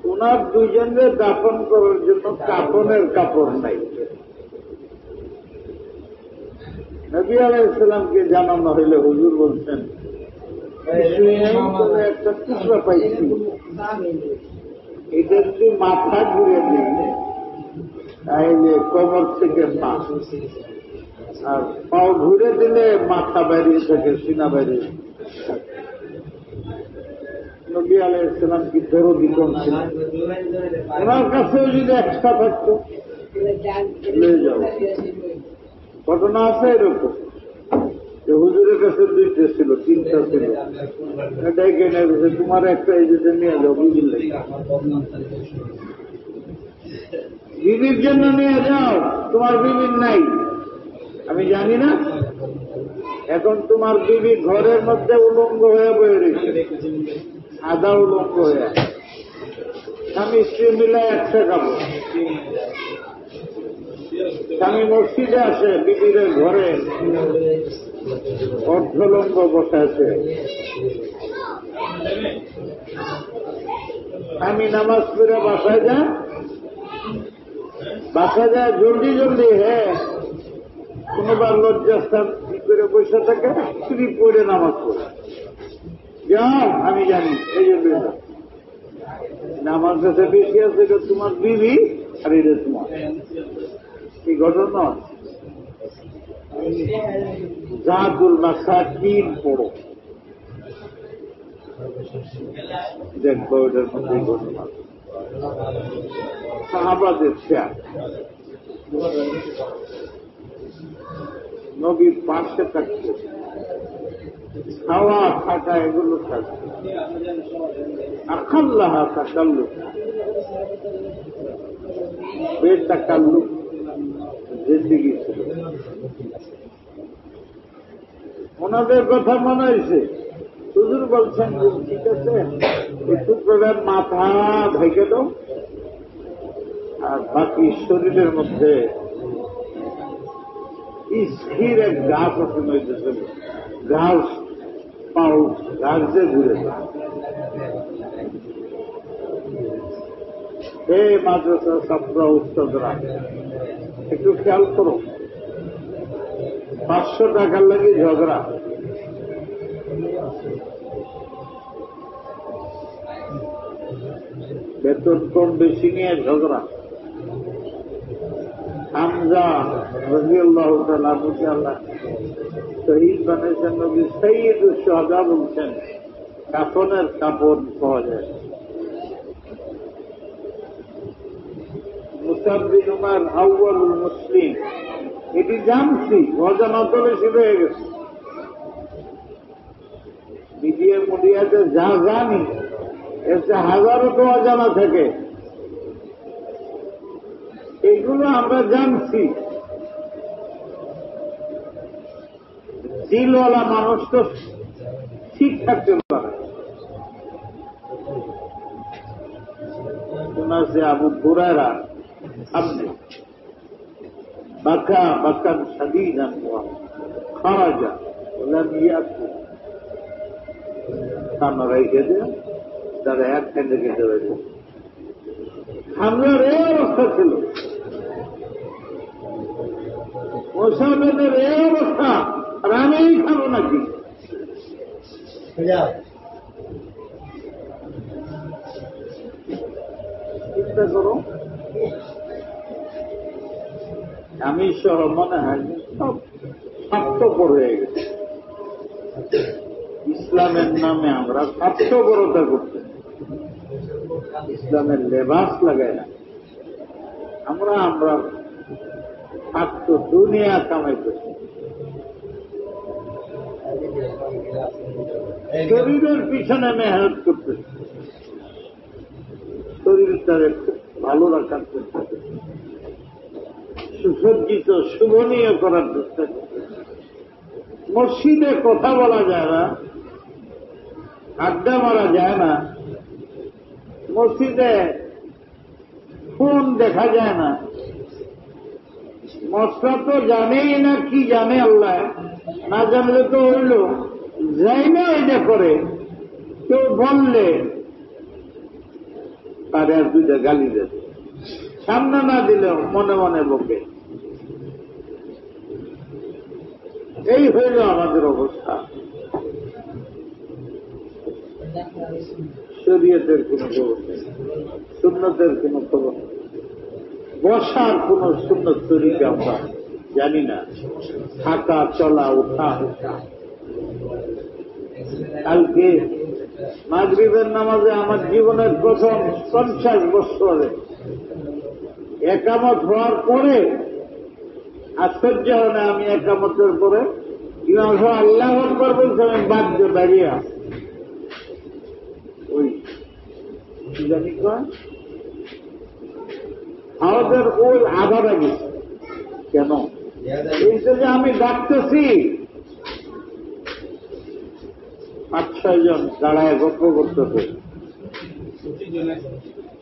ওনার 2জনের দাফন করার জন্য কাফনের কাপড় নাই। নবী আলাইহিস সালামকে জানানো হইলে হুজুর বলছেন একটা টুকরা পাইছি, এটা যদি মাথা ঘুরে দিই তাহলে কোমর থেকে পা, আর পাও ঘুরে দিলে মাথা বেরিয়ে থাকে, সিনা বেরিয়ে। নবী আলাইহিস সালাম কি দরদি কম ছিলেন? ওনার কাছেও যদি একটা থাকতো লয়ে যাও। ঘটনা আছে এরকম যে হুজুরের কাছে 2টা ছিল, 3টা ছিল, ডেকে নেবে তোমার একটা এই যে নিয়ে যাও, বুঝলে বিবির জন্য নিয়ে যাও, তোমার বিবির নাই আমি জানি না। এখন তোমার বিবি ঘরের মধ্যে উলঙ্গ হয়ে বয়ে রয়েছে, আধা উলঙ্গ হয়ে, স্বামী স্ত্রী মিলে 1 টাকা। স্বামী মসজিদে আসে, বিবির ঘরে অর্ধলঙ্গ বসে আছে। আমি নামাজ পড়ে বাসায় জলদি হ্যাঁ, কোনোবার লজ্জাস্থান করে বসে থাকে, স্ত্রী পড়ে নামাজ পড়ে যাও, আমি জানি এই জন্য নামাজ কাছে বেশি আছে, এটা তোমার বিবি আর এটা তোমার। এই ঘটনা জাদুল মাসাকিন পড়ো, দেখবো ওটার মধ্যে ঘটনা সাহাবাদের শেয়ার। নবীর পাশে থাকতো, খাওয়া থাকা এগুলো থাকতো, আখাল্লাহা তাকাল্লু, বেতাকাল্লু জিন্দেগি ছিল। ওনাদের কথা মনে হয়েছে, হুজুর বলছেন ঠিক আছে একটু করে মাথা ঢেকে দাও, আর বাকি শরীরের মধ্যে স্থির এক গাছ আছে, নইতেছে গাছ পাউচ, গাছ দিয়ে ঘুরে যায়। হে মাদ্রাসা ছাত্র উস্তাদরা, একটু খেয়াল করো, 500 টাকার লাগে ঝগড়া। বেতন কম বেশি নিয়ে ঝগড়া। হামজা রাদিয়াল্লাহু তাআলা আল্লাহ শহীদ বানাইছেন, নবী সাইয়্যিদুশ শুহাদা বলছেন কাফনের কাপড় পাওয়া যায়। মুসআব বিন উমার আউয়ালুল মুসলিম, এটি জানছি, অজানা তো বেশি হয়ে গেছে। মিডিয়াতে যা জানি এর চেয়ে হাজারো তো অজানা থাকে। এইগুলো আমরা জানছি। দিলওয়ালা মানুষ তো ঠিক থাকতে পারে। শোনাছে আবু হুরায়রা সামনে বাকা বাকান শাদীদান ওয়া খারাজা ওয়ালাম ইয়াকু, সামনে রেখে দিয়ে তারা এক খাইতে খেতে হয়েছে। হামলার এই অবস্থা ছিল, মুসলমানদের এই অবস্থা, আর আমি খাবো নাকি? চিন্তা করো, আমি সহ মনে হয় সব স্বার্থপর হয়ে গেছে। ইসলামের নামে আমরা স্বার্থপরতা করতে, ইসলামের লেবাস লাগাই না, আমরা স্বার্থ দুনিয়া কামাইতেছি। শরীরের পিছনে মেহনত করতেছি, শরীরটারে খুব ভালো রাখার চেষ্টা করতেছি, সুসজ্জিত শুভনীয় করার চেষ্টা করতেছি। মসজিদে কথা বলা যায় না, আড্ডা মারা যায় না, মসজিদে ফোন দেখা যায় না, মশলা তো জানেই না, কি জানে আল্লাহ, না জানলে তো হইল যাই না, এটা করে কেউ বললে তারে আর দুইটা গালি দেবে, সামনে না দিলেও মনে মনে বকে। এই হইল আমাদের অবস্থা। শরীয়তের কোন খবর নেই, সুন্নতের কোন খবর নেই, বসার কোন সুন্নত তরিকা আমরা জানি না, থাকা চলা উঠা উঠা। কালকে মাগরিবের নামাজে আমার জীবনের প্রথম 50 বছরে একামত হওয়ার পরে আশ্চর্য হয়, আমি একামতের পরে ইমাম সাহেব আল্লাহু আকবার বলছে, আমি বাদ দিয়ে দাঁড়িয়ে ওই কি জানি কয় আমাদের ওই আধারা গেছে। কেন? এই যে আমি ডাকতেছি, 5-6 জন দাঁড়ায় গল্প করতেছে,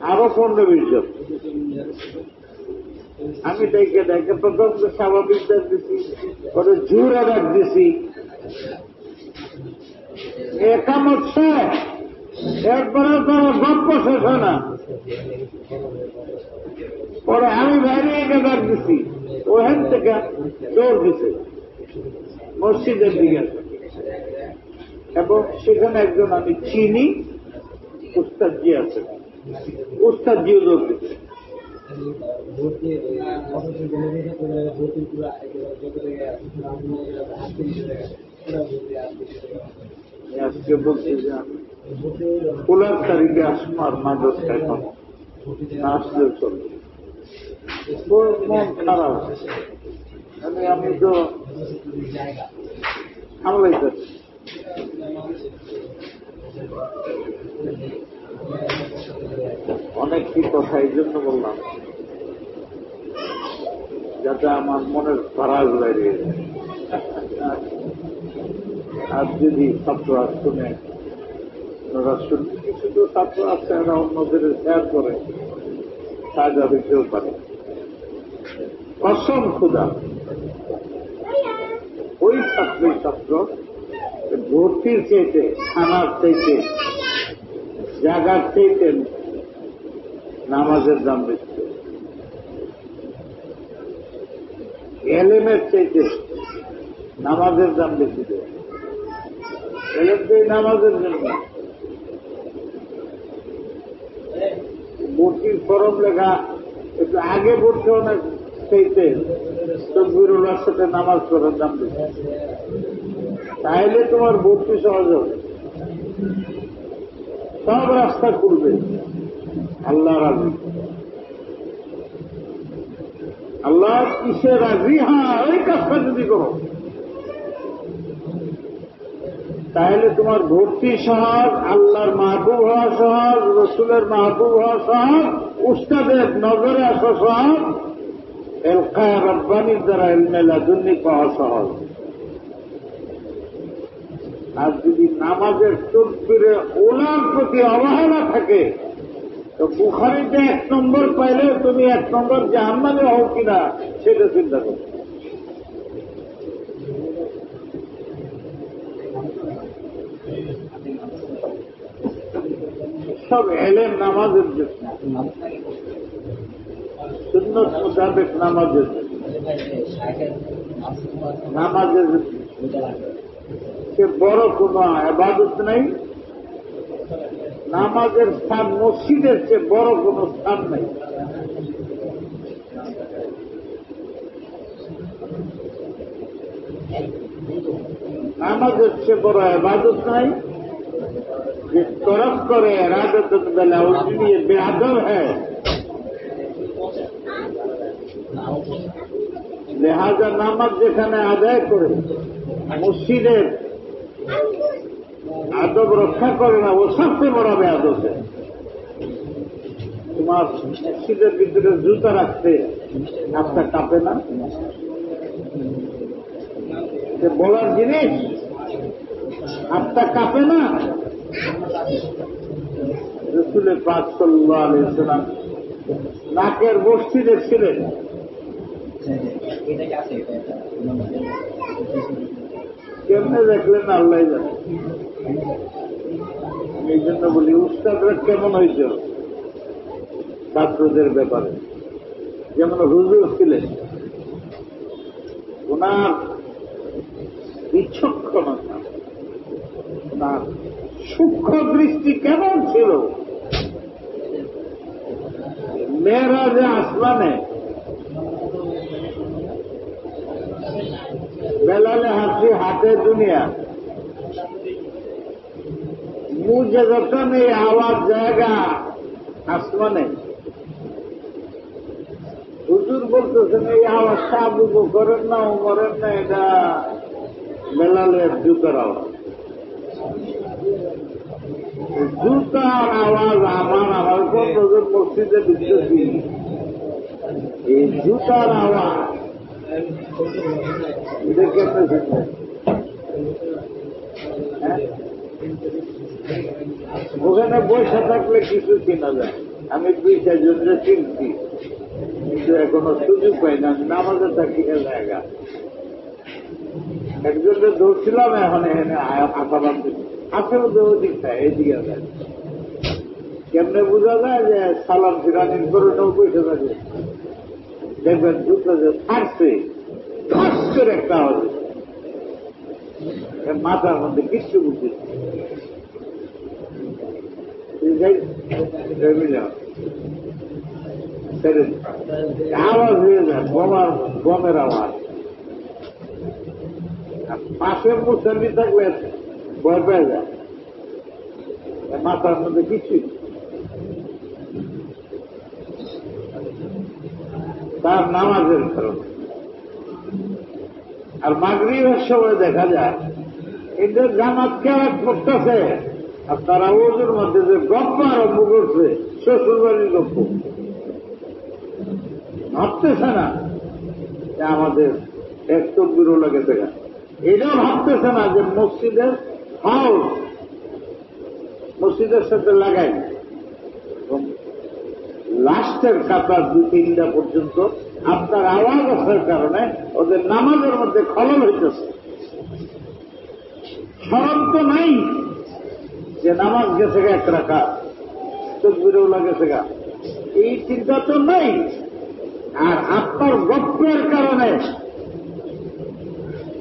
আরো 15-20 জন। আমি ডাকে প্রথম স্বাভাবিক ডাক দিছি, পরে জোরে ডাক দিছি, একামত শেষ, এরপরে তো গল্প শেষ হয় না। পরে আমি বাইরে একে ডাক দিছি, ওখান থেকে দৌড় দিছে মসজিদের দিকে, এবং সেখানে একজন আমি চিনি, উস্তাদজি আছে, উস্তাদজিও দৌড় দিছে। আজকে বলছি যে 16 তারিখে আসবো, আর মাদ্রাসা এখন না আসলেও চলবে। মন খারাপ, আমি তো সামলাইতেছি। অনেক কি কথা এই জন্য বললাম, যাতে আমার মনের ফারাজ বেরিয়ে যায়। আর যদি ছাত্ররা শুনে, ওরা শুনতে, কিছু তো ছাত্র আছে এরা অন্যদের শেয়ার করে, সাজা দিতেও পারে। কসম খুদা, ওই ছাত্র ভর্তির চাইতে, খানার চাইতে, জায়গার চাইতে নামাজের দাম বেশি, এলেমের চাইতে নামাজের দাম বেশি দেয়, এলেন তো এই নামাজের জন্য। ভর্তির ফরম লেখা একটু আগে ভর্তি অনেক সেইতে তকবীরুল্লাহর সাথে নামাজ পড়ার দাম বেশি, তাইলে তোমার ভর্তি সহজ হবে, সব রাস্তা খুলবে। আল্লাহ রাজি, আল্লাহ কিসে রাজি? হ্যাঁ, ওই কাজটা যদি করো তাহলে তোমার ভর্তি সহজ, আল্লাহর মাহবুব হওয়া সহজ, রসুলের মাহবুব হওয়া সহজ, উস্তাদের নজরে আসা সহজ, এলকায়া রব্বানির দ্বারা ইলমে লাদুন্নি পাওয়া সহজ। আর যদি নামাজের তাকবীরে ওলার প্রতি অবহেলা থাকে তো বুখারীতে 1 নম্বর পাইলে তুমি 1 নম্বর জাহান্নামে হও কিনা সেটা চিন্তা করো। সব এলেম নামাজের জন্য, সুন্নত মোতাবেক নামাজের জন্য, নামাজের সে বড় কোন ইবাদত নাই। নামাজের স্থান মসজিদের চেয়ে বড় কোন স্থান নাই। নামাজের চেয়ে বড় ইবাদত নাই। जिस तरफ करे इरादत बेला उसके लिए बेअदब है, लिहाजा नामक যেখানে আদায় করে মসজিদের আদব রক্ষা করে না, ও সবচেয়ে বড় বেয়াদব। তোমার মসজিদের ভিতরে জুতা রাখতে হাতটা কাঁপে না? বলার জিনিস, হাতটা কাঁপে না? রাসূল পাক সাল্লাল্লাহু আলাইহি ওয়াসাল্লাম নাকের বস্তি দেখছিলেন। কেমনে দেখলেন আল্লাহ জানে। এই জন্য বলি উস্তাদরা কেমন হয়েছে ছাত্রদের ব্যাপারে। যেমন হুজুর ছিলেন, ওনার বিচক্ষণতা, ওনার সূক্ষ্ম দৃষ্টি কেমন ছিল। মেরাজে আসমানে বেলালে হাসি হাতে দুনিয়া মুঝে যখন এই আওয়াজ জায়গা আসমানে, হুজুর বলতেছেন এই আওয়াজটা আবু বকরের না ওমরের না, এটা বেলালের জুতার আওয়াজ। জুতার আওয়াজ আমার কোন নজর মসজিদে ঢুকতেছি, এই জুতার আওয়াজ এটা কেমনে শুনবেন? ওখানে বসে থাকলে কিছু চেনা যায়। আমি 2-4 জনকে চিনছি, কিন্তু এখনো সুযোগ পাই না। আমি নামাজে থাকি জায়গা একজনকে ধরছিলাম, এখন এখানে আশা বাঁধছি আসলে ওদিকটা এদিকে যায়। কেমনে বোঝা যায় যে সালাম ফিরানির গরুটাও বসে থাকে, দেখবেন জুতো যে ছাড়ছে ঠাস করে একটা হবে, মাথার মধ্যে কিচ্ছু বুঝছে আওয়াজ হয়ে যায়, গমের আওয়াজ। পাশের মুসল্লি থাকলে ভয় পেয়ে যায়, মাথার মধ্যে কিছুই। তার নামাজের কারণে। আর মাগরিবের সময় দেখা যায় এদের জামাত কেরাত করতেছে, আর তারা ওদের মধ্যে যে গপ্প আরম্ভ করছে, শ্বশুর বাড়ির গপ্প ভাবতেছে না যে আমাদের এক তকবীরও লাগে দেখা। এটাও ভাবতেছে না যে মসজিদের হাউস মসজিদের সাথে লাগাই। লাস্টের কাতার 2-3টা পর্যন্ত আপনার আওয়াজ আসার কারণে ওদের নামাজের মধ্যে খলল হইতেছে। স্মরণ তো নাই যে নামাজ গেছে গা 1 রাকাত, তাকবীরুল্লাহ গেছে গা, এই চিন্তা তো নাই। আর আপনার গপ্পের কারণে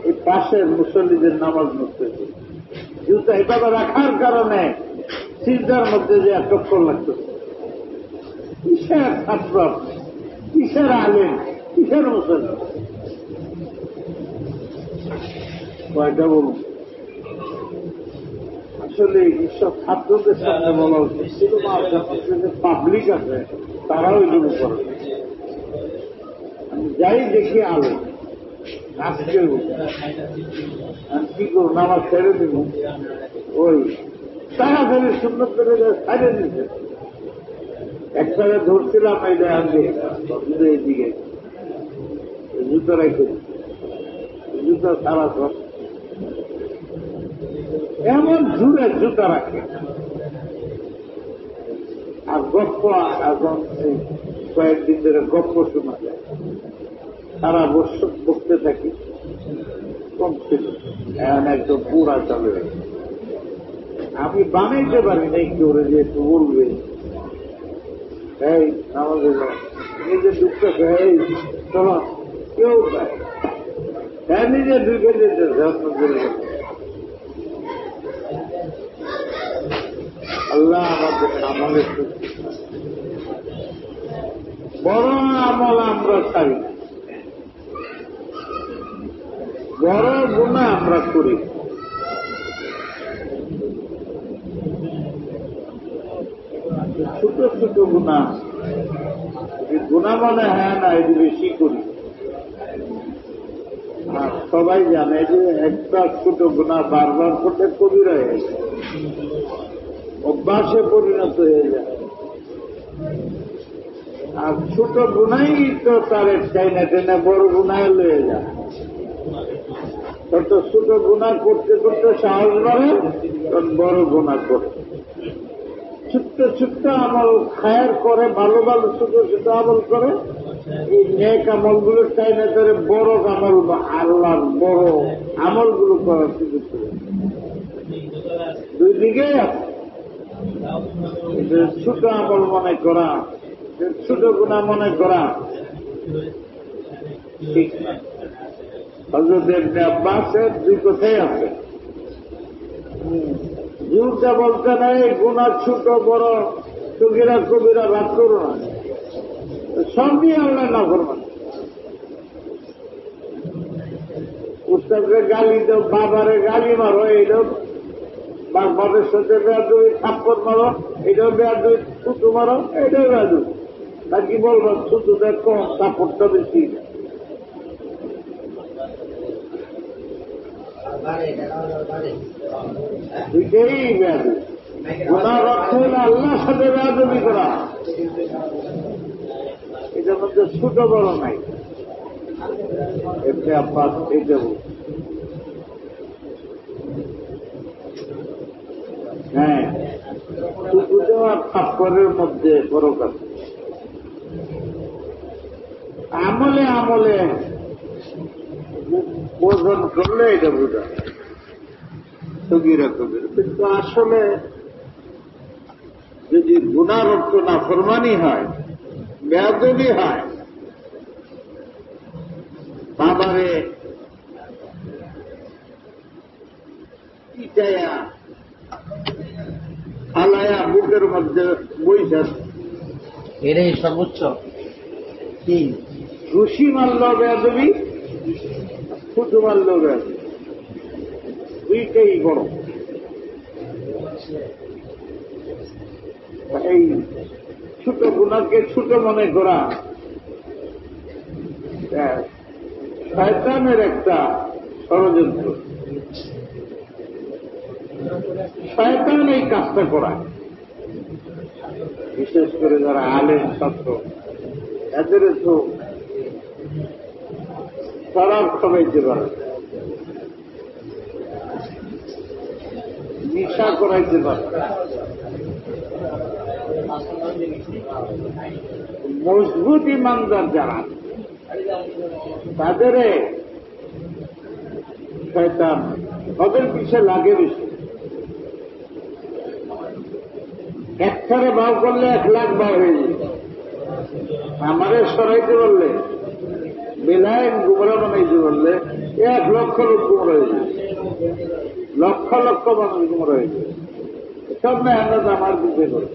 এই পাশের মুসল্লিদের নামাজ নড়তেছে, জুতা এভাবে রাখার কারণে সিজদার মধ্যে যে চক্কর লাগতেছে। কিসের ছাত্র, কিসের আলেম, কিসের মুসল্লি? কয়টা বলুন? আসলে এইসব ছাত্রদের সামনে বলা উচিত, শুধু পাবলিক আছে তারাও এগুলো করে। আমি যাই দেখি আলো আজকে আমি কি করবো, নামাজ ছেড়ে দিব, ওই তাড়াতাড়ি সুন্দর করে ছাড়িয়ে দিচ্ছে। একসাথে ধরছিলাম এইটা আগে এইদিকে জুতো রেখে জুতো সারা সব এমন জুড়ে জুতা রাখে। আর গপ্প এখন কয়েকদিন ধরে গপ্প শোনা যায়, সারা বছর বসতে থাকি, কম ছিল, এখন একদম পুরা চলে। আমি বানাইতে পারি না, একটু ওরে যে একটু বলবে এই আমাদের নিজের দুঃখ এই চলো কেউ দেয়, হ্যাঁ নিজে ঢুকে যেতে যত্ন করে। আল্লাহ আমাদের আমলের বড় আমল আমরা ছাড়ি, বড় গুনাহ আমরা করি। ছোট ছোট গুনাহ, গুনাহ মনে হয় না, এটি বেশি করি। আর সবাই জানে যে একটা ছোট গুনাহ বারবার করতে কবিরা হয়ে যায়, অভ্যাসে পরিণত হয়ে যায়। আর ছোট গুনাই তো তার টেনে টেনে বড় গুনায় লয়ে যায়। তত ছোট গুনাহ করতে করতে সাহস বাড়ে, তখন বড় গুনাহ করে। ছোট্ট ছোট্ট আমল খায়ের করে, ভালো ভালো ছোট ছোট আমল করে, এই নেক আমলগুলো চাইলে ধরে বড় আমল বা আল্লাহর বড় আমলগুলো করার সুযোগ করে। দুই দিকেই আছে, ছোট আমল মনে করা, ছোট গুনাহ মনে করা ঠিক না। হযরত ইবনে আব্বাসের দুই কথাই আছে, জুরটা বলতে নাই গুনাহ ছোট বড় সগীরা কবিরা ভাগ করো না, সবই আল্লাহ না করবেন। উস্তাদকে গালি দাও, বাবারে গালি মারো, এইটাও বাবার সাথে বেয়াদবি, থাপ্পড় মারো, এটাও বেয়াদবি, ছুটু মারো, এটাও বেয়াদবি। তা কি বলবো, ছুটুটা কম, থাপ্পড়টা বেশি। দুইটাই বেয়াদবি। গুনার অর্থ হল আল্লাহর সাথে বেয়াদবি করা, এটার মধ্যে ছোট বড় নাই। ইবনে আব্বাস এইটা বলছে। হ্যাঁ, ছুটু আর থাপ্পড়ের মধ্যে ফরক আছে। আমলে আমলে ওজন করলে এটা বোঝা সগীরা কবিরা। কিন্তু আসলে যদি গুনার অর্থ না ফরমানি হয়, বেয়াদবি হয়, বাবারে ইটায়া ফালায়া বুকের মধ্যে বইসা, এটাই সর্বোচ্চ কি ঘুষি মারল বেয়াদবি, ছুটু মারল বেয়াদবি, দুইটাই বড়। এই ছোট গুনাহকে ছোট মনে করা শয়তানের একটা ষড়যন্ত্র। শয়তান এই কাজটা করা, বিশেষ করে যারা আলেম ছাত্র, এদের তো শরাব খাওয়াইতে পারে, নিশা করাইতে পারে, মজবুত ইমানদার যারা, তাদের শয়তান ওদের পিছে লাগে বেশি। একসাথে ভাও করলে 1 লাখ ভাও হয়ে যায়। আমারে সরাইতে বললে, বেলায় গুমরা বানাইতে বললে 1,00,000 লোক গুমরা হয়েছে, লক্ষ লক্ষ মানুষ গুমরা হয়েছে। সব মেহনত আমার দিতে করে।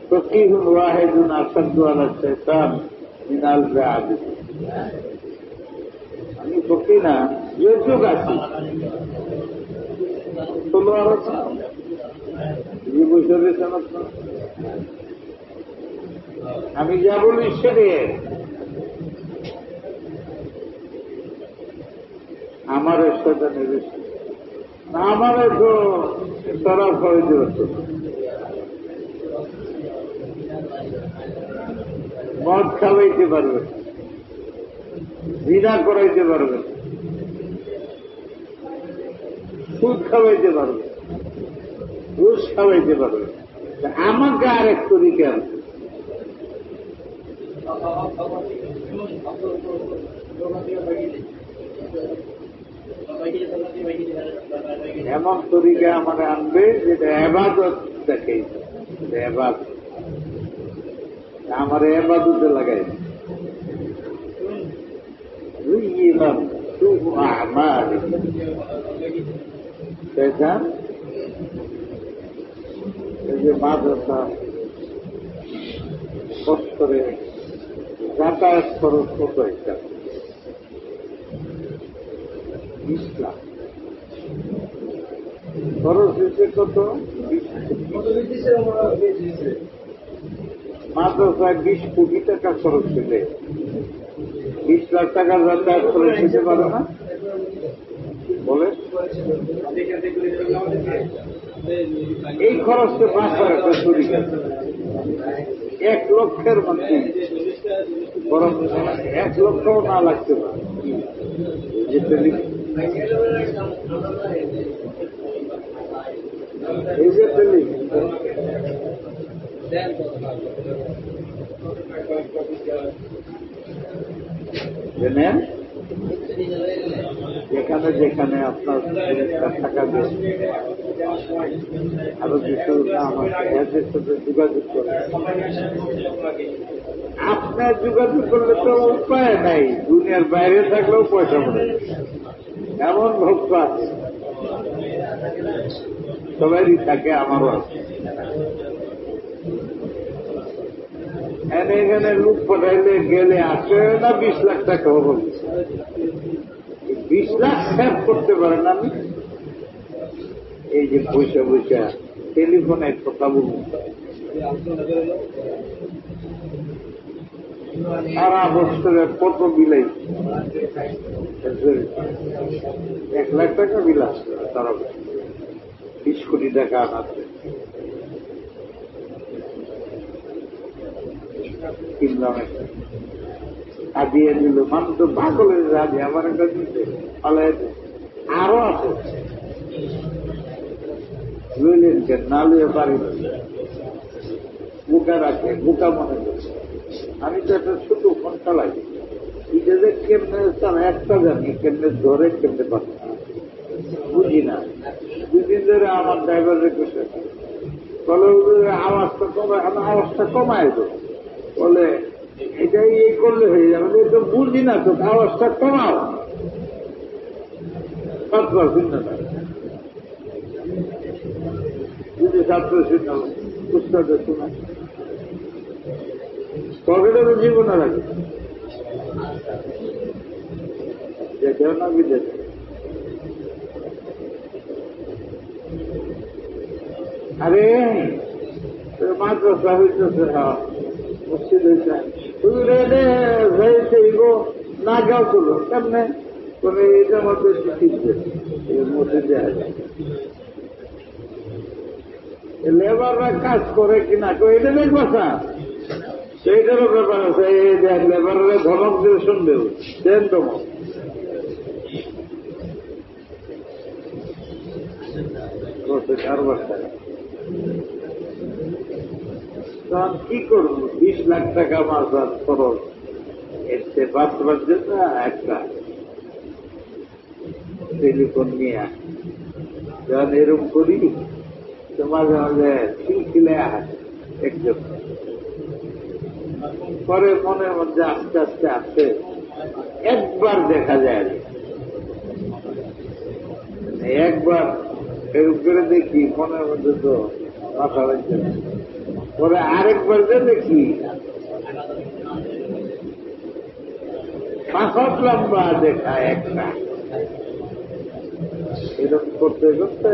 ফকিহুন ওয়াহিদুন আসাদু আলা শাইতান মিন আলফি আবিদ। আমি ফকি না, যুগ আছি, 16 বছরের সনদ। আমি যা বলি সেরে আমার সাথে নির্দিষ্ট, আমার তো তারা ফয়দে হতো। মদ খাওয়াইতে পারবে, জিনা করাইতে পারবে, সুদ খাওয়াইতে পারবে, ঘুষ খাওয়াইতে পারবে। আমাকে আরেক তরিকা আছে। এমন তরিকা আমার আনবে যেটা এবাদত দেখে, এবাদত আমার এবাদতে লাগাই। এই যে মাদ্রাসা বছরে যাতায়াত খরচ কত একটা 20 লাখ খরচ হয়েছে। কত মাদ্রাসায় 20 কোটি টাকা খরচ হইলে 20 লাখ টাকা যাতায়াত খরচ দিতে পারে না? বলে এই খরচটা বাঁচার একটা তরিকা। 1 লক্ষের মধ্যে বরং 1 লক্ষও না লাগতে পারে। এই যে জানেন, যেখানে যেখানে আপনার টাকা দেন, আরো কিছু আমার এদের সাথে যোগাযোগ করে। আপনার যোগাযোগ করলে তো উপায় নাই, দুনিয়ার বাইরে থাকলেও পয়সা পড়ে। এমন ভক্ত আছে, সবারই থাকে, আমারও আছে। এখানে লোক পাঠাইলে গেলে আসে না 20 লাখ টাকা হবে। 20 লাখ সেভ করতে পারেন আমি। এই যে পয়সা পয়সা টেলিফোনে কথা বলুন, সারা বছরের কত বিলাই, 1 লাখ টাকা বিল আসছে সারা বছর, 20 কোটি টাকা আনাচ্ছে। কিনলাম একটা, দিয়ে দিল, মানুষ তো ভাগলের রাজি, আমার একটা দিতে পালাই। আরো আছে, লইলেন কেন, না লইয়ে পারি বোকা রাখে, বোকা মনে করছে। আমি তো একটা ছোট ফোন চালাই, এটা যে কেমনে চালাই একটা জানি, কেমনে ধরে কেমনে পাচ্ছে বুঝি না। 2 দিন ধরে আমার ড্রাইভার রেখেছে, বলে আওয়াজটা কমায়, আওয়াজটা কমায় তো, বলে এটাই এই করলে হয়ে যাবে। তো বুঝি না তো, আওয়াজটা কমাও। 7বার শুনতে না, যদি ছাত্র শুনল, উস্তাদের শোনা, পকেটে তো জীবনে লাগে, দেখেও না বিদেশে। আরে মাদ্রাসা হইতেছে, মসজিদ হয়েছে, না গাও চলো কেমনে করে, এটা আমাদের শিখবে মসজিদে আছে। লেবাররা কাজ করে কিনা, এটা দেখবো স্যার, সেইটারও ব্যাপার আছে। এই দেখ, লেবাররা ধমক দিয়ে শুনবে, দেন ধমক। কি করবো, 20 লাখ টাকা মাসার খরচ, এতে বাঁচবার জন্য একটা টেলিফোন নিয়ে যখন এরকম করি, তো মাঝে মাঝে খিলখিলে আসে একজন, পরে মনের মধ্যে আস্তে আস্তে আসে একবার দেখা যায়, একবার এরকম করে দেখি মনের মধ্যে তো মাথা লাগছে না, পরে আরেকবার যে দেখি 5 হাত লম্বা দেখা একটা, এরকম করতে করতে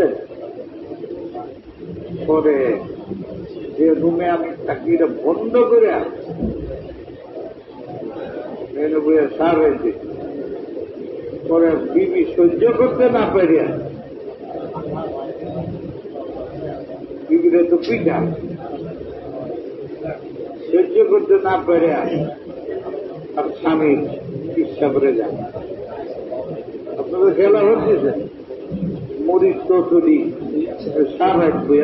পরে যে রুমে আমি থাকি এটা বন্ধ করে সার হয়েছে, পরে বিবি সহ্য করতে না পারিয়া বিবিরা তো পিঠা সহ্য করতে না পারিয়া আর স্বামীর ইচ্ছা করে যান। আপনাদের খেলা হচ্ছে মরিচ কচুরি সার রাখবো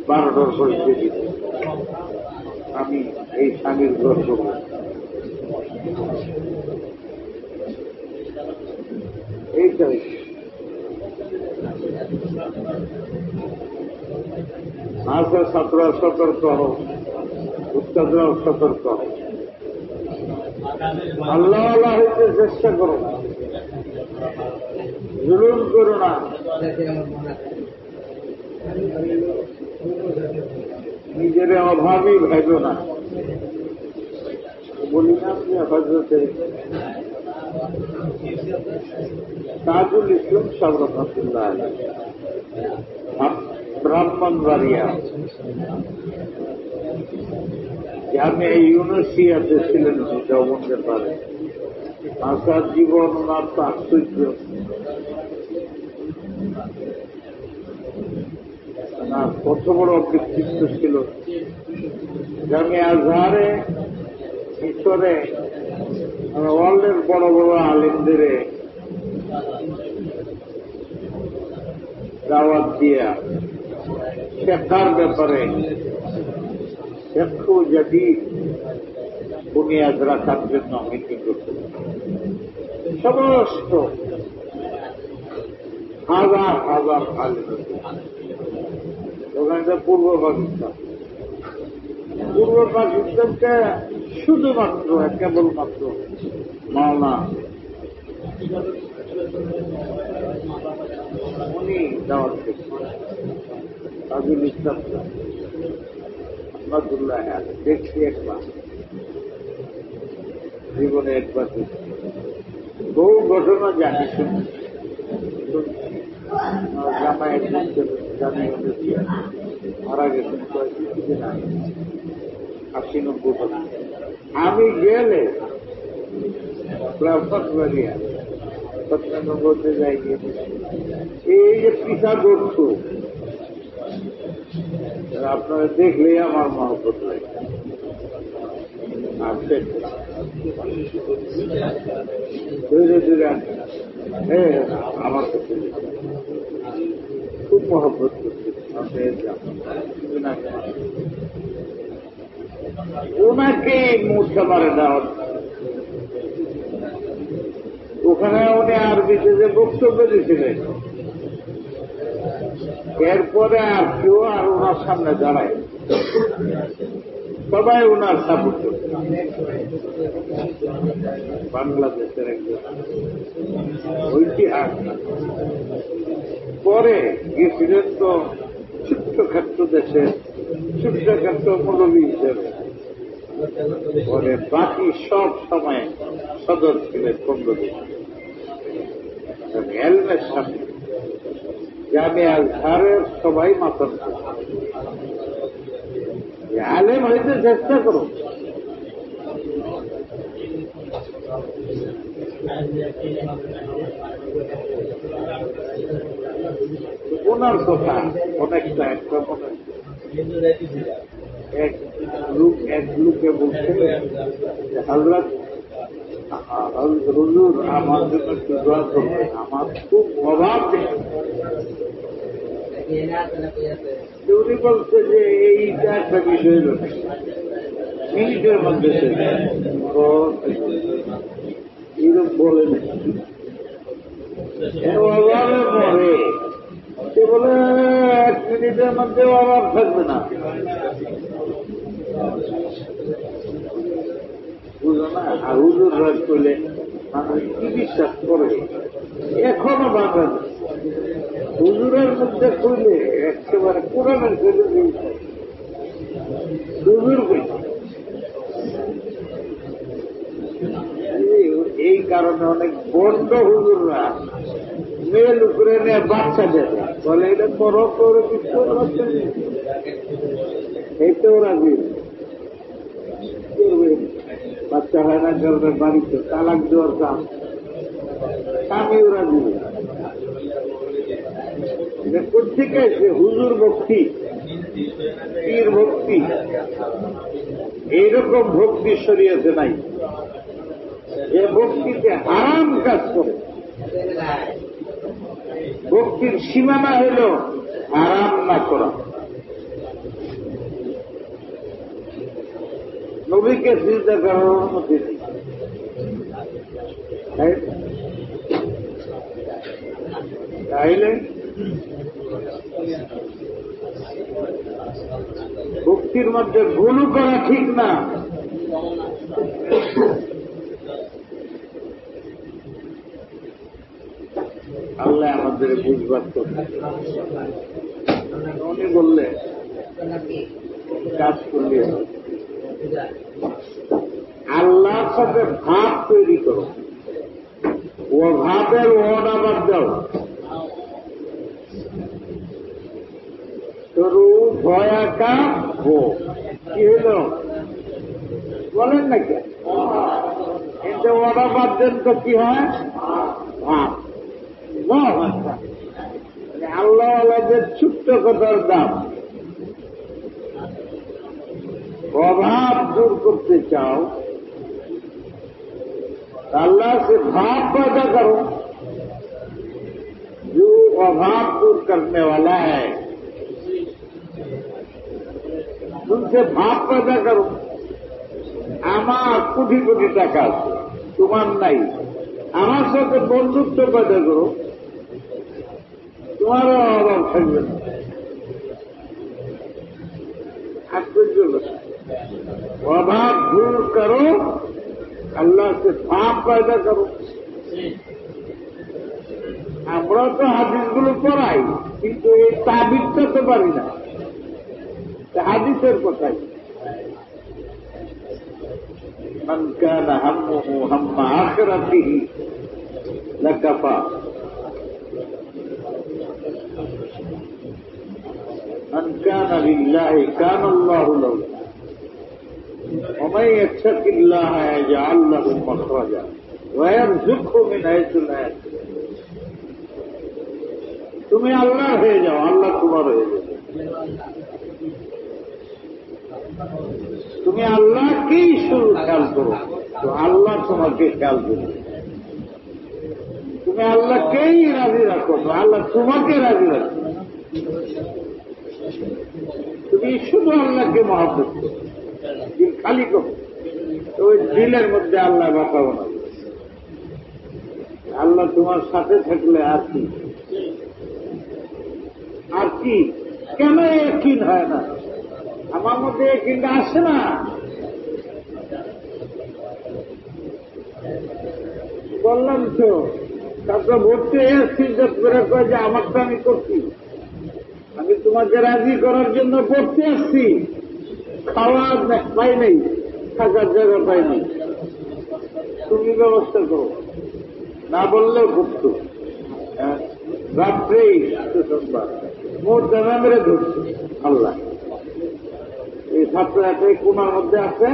12টার পরে দিদি আমি এই স্বামীর ঘর করবো। এইটাই আজকের ছাত্ররা সতর্ক হোক, উস্তাদরাও সতর্ক হোক, আল্লাহ আল্লাহ হইতে চেষ্টা করো, জুলুম করো না, নিজের অভাবই ভাইব না। বলি না আপনি হজরতে তাজুল ইসলাম সাহেব রহমতুল্লাহ ব্রাহ্মণবাড়িয়া জামিয়া ইউনিভার্সিটিতে ছিলেন, দেওবন্দের পারে আসার জীবন ওনার তো আশ্চর্য। কত বড় ব্যক্তিত্ব ছিল। জামিয়া আজহারে মিশরে ওয়ার্ল্ডের বড় বড় আলিমদের দাওয়াত দিয়া শেখার ব্যাপারে শেখু যদি বুনিয়াদ রাখার জন্য মিটিং করতে সমস্ত হাজার হাজার আলিম। ওখানটা পূর্ব পাকিস্তান, পূর্ব পাকিস্তানকে শুধুমাত্র কেবলমাত্র মাওলানা উনি দাওয়াত তাজুল ইসলাম আহমদুল্লাহ দেখছি একবার, জীবনে একবার দেখছি, বহু ঘটনা জানি শুনি। জামাই একদিন জানিয়ে মারা গেছেন কিছুদিন আগে, 80-90 বছর। আমি গেলে ব্রাহ্মণবাড়িয়া সত্যনগরতে যাই গিয়ে এই যে পিঠা করছো আপনারা দেখলেই আমার মহব্বত লাগে। আসছে ধীরে ধীরে হ্যাঁ আমার কাছে খুব মহব্বত করছে। ওনাকে মূর্ছা মারে দেওয়া, ওখানে উনি আরবিতে যে বক্তব্য দিয়েছিলেন, এরপরে আর কেউ আর ওনার সামনে দাঁড়ায়, সবাই ওনার সাপোর্ট করে। বাংলাদেশের একজন ঐতিহাস পরে গেছিলেন তো ছোট্টখাট্ট দেশে ছোট্টখাট্ট মৌলবী হিসেবে, পরে বাকি সব সময় সদর ছিলেন 15 দিন এলমের সামনে। জামিয়া আজহারের সবাই মাতন আলেম হইতে চেষ্টা করো। ওনার কথা অনেকটা একটা মনে এক লোকে বলছিলেন হযরত হুজুর আমার জন্য একটু দোয়া করবেন, আমার খুব অভাব দেখে। উনি বলছে যে এইটা একটা বিষয় মিনিটের মধ্যে এরকম বলে অভাবে মরে, সে বলে 1 মিনিটের মধ্যে অভাব থাকবে না, বুঝলো না। আর হুজুর রাজ করলে মানুষ কি বিশ্বাস করে এখনো বাংলাদেশ হুজুরের মধ্যে কইলে একেবারে কোরআনের কইলে হুজুর কইলে এই কারণে অনেক বন্ধ হুজুররা মেয়ে লুকুরে নিয়ে বাচ্চা দেবে বলে এটা করো করে কিছু এইটাও রাজি বাচ্চা হয় না করবে বাড়িতে তালাক দেওয়ার কাম স্বামীও রাজি এটা কোথেকে এসে হুজুর ভক্তি পীর ভক্তি এইরকম ভক্তি শরীয়তে নাই যে ভক্তিতে হারাম কাজ করে ভক্তির সীমানা হইল হারাম না করা নবীকে চিন্তা করার অনুমতি নেই তাইলে ভক্তির মধ্যে ভুল করা ঠিক না আল্লাহ আমাদের বুঝবার কথা উনি বললে কাজ করলে আল্লাহর সাথে ভাব তৈরি করো ও ভাবের ওটা বাদ দাও তরু ভয়াকা ভো কি হইল বলেন না কে কিন্তু ওটা বাদ দেন তো কি হয় ভাব আল্লাহ আল্লাহদের ছোট্ট কথার দাম অভাব দূর করতে চাও अल्लाह से भाव पैदा करो जो अभाव दूर करने वाला है उनसे भाव पैदा करो আমার কোটি কোটি টাকা আছে তোমার নাই আমার সাথে বন্ধুত্ব पैदा করো তোমারও অভাব থাকবে না আশ্চর্য অভাব দূর করো আল্লাহ से भाव पैदा करो আমরা তো হাদিসগুলো পড়াই কিন্তু এই তাবিজটা তো পারি না হাদিসের কথাই من كان همه هم آخرته لكفى من كان لله كان الله له ومن يتق الله يجعل له مخرجا ويرزقه من حيث لا يحتسب তুমি আল্লাহ হয়ে যাও আল্লাহ তোমার হয়ে যাবে তুমি আল্লাহকেই শুরু খেয়াল করো তো আল্লাহ তোমাকে খেয়াল করবে তুমি আল্লাহকেই রাজি রাখো তো আল্লাহ তোমাকে রাজি রাখো তুমি শুধু আল্লাহকে মহব্বত করো দিল খালি করো তো ওই দিলের মধ্যে আল্লাহ বাঁচাবো না আল্লাহ তোমার সাথে থাকলে আর কি আর কি কেন একদিন হয় না আমার মধ্যে একদিনটা আসে না বললাম তো তারপর ভর্তি এসছি করে কয় যে আমারটা আমি করছি আমি তোমাকে রাজি করার জন্য পড়তে আসছি খাওয়ার পাই নাই থাকার জায়গা পাই নাই তুমি ব্যবস্থা করো না বললেও করতো রাত্রেই সোমবার মোট জানা মেরে ধরছে আল্লাহ এই ছাত্র একটাই কোনার মধ্যে আছে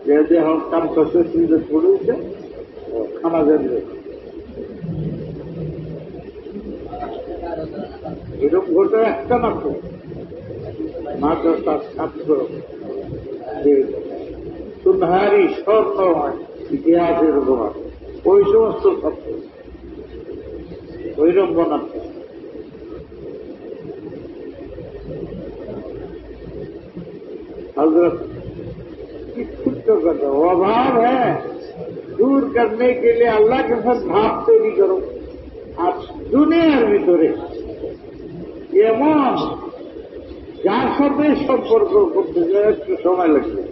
যে যে কাম করছে সুন্দর পড়েছে খানা জানবে এরকম ঘটে একটা মাত্র মাদ্রাসার ছাত্র যে সুনহারি স্বর্ণ ইতিহাস এরকম আছে ওই সমস্ত ছাত্র ওইরকম বানাচ্ছে हजरत की खुद करता अभाव है दूर करने के लिए अल्लाह के साथ भाव तैरी करो आप दुनियार ভিতরে এমন যার সাথে সম্পর্ক করতে একটু সময় লাগবে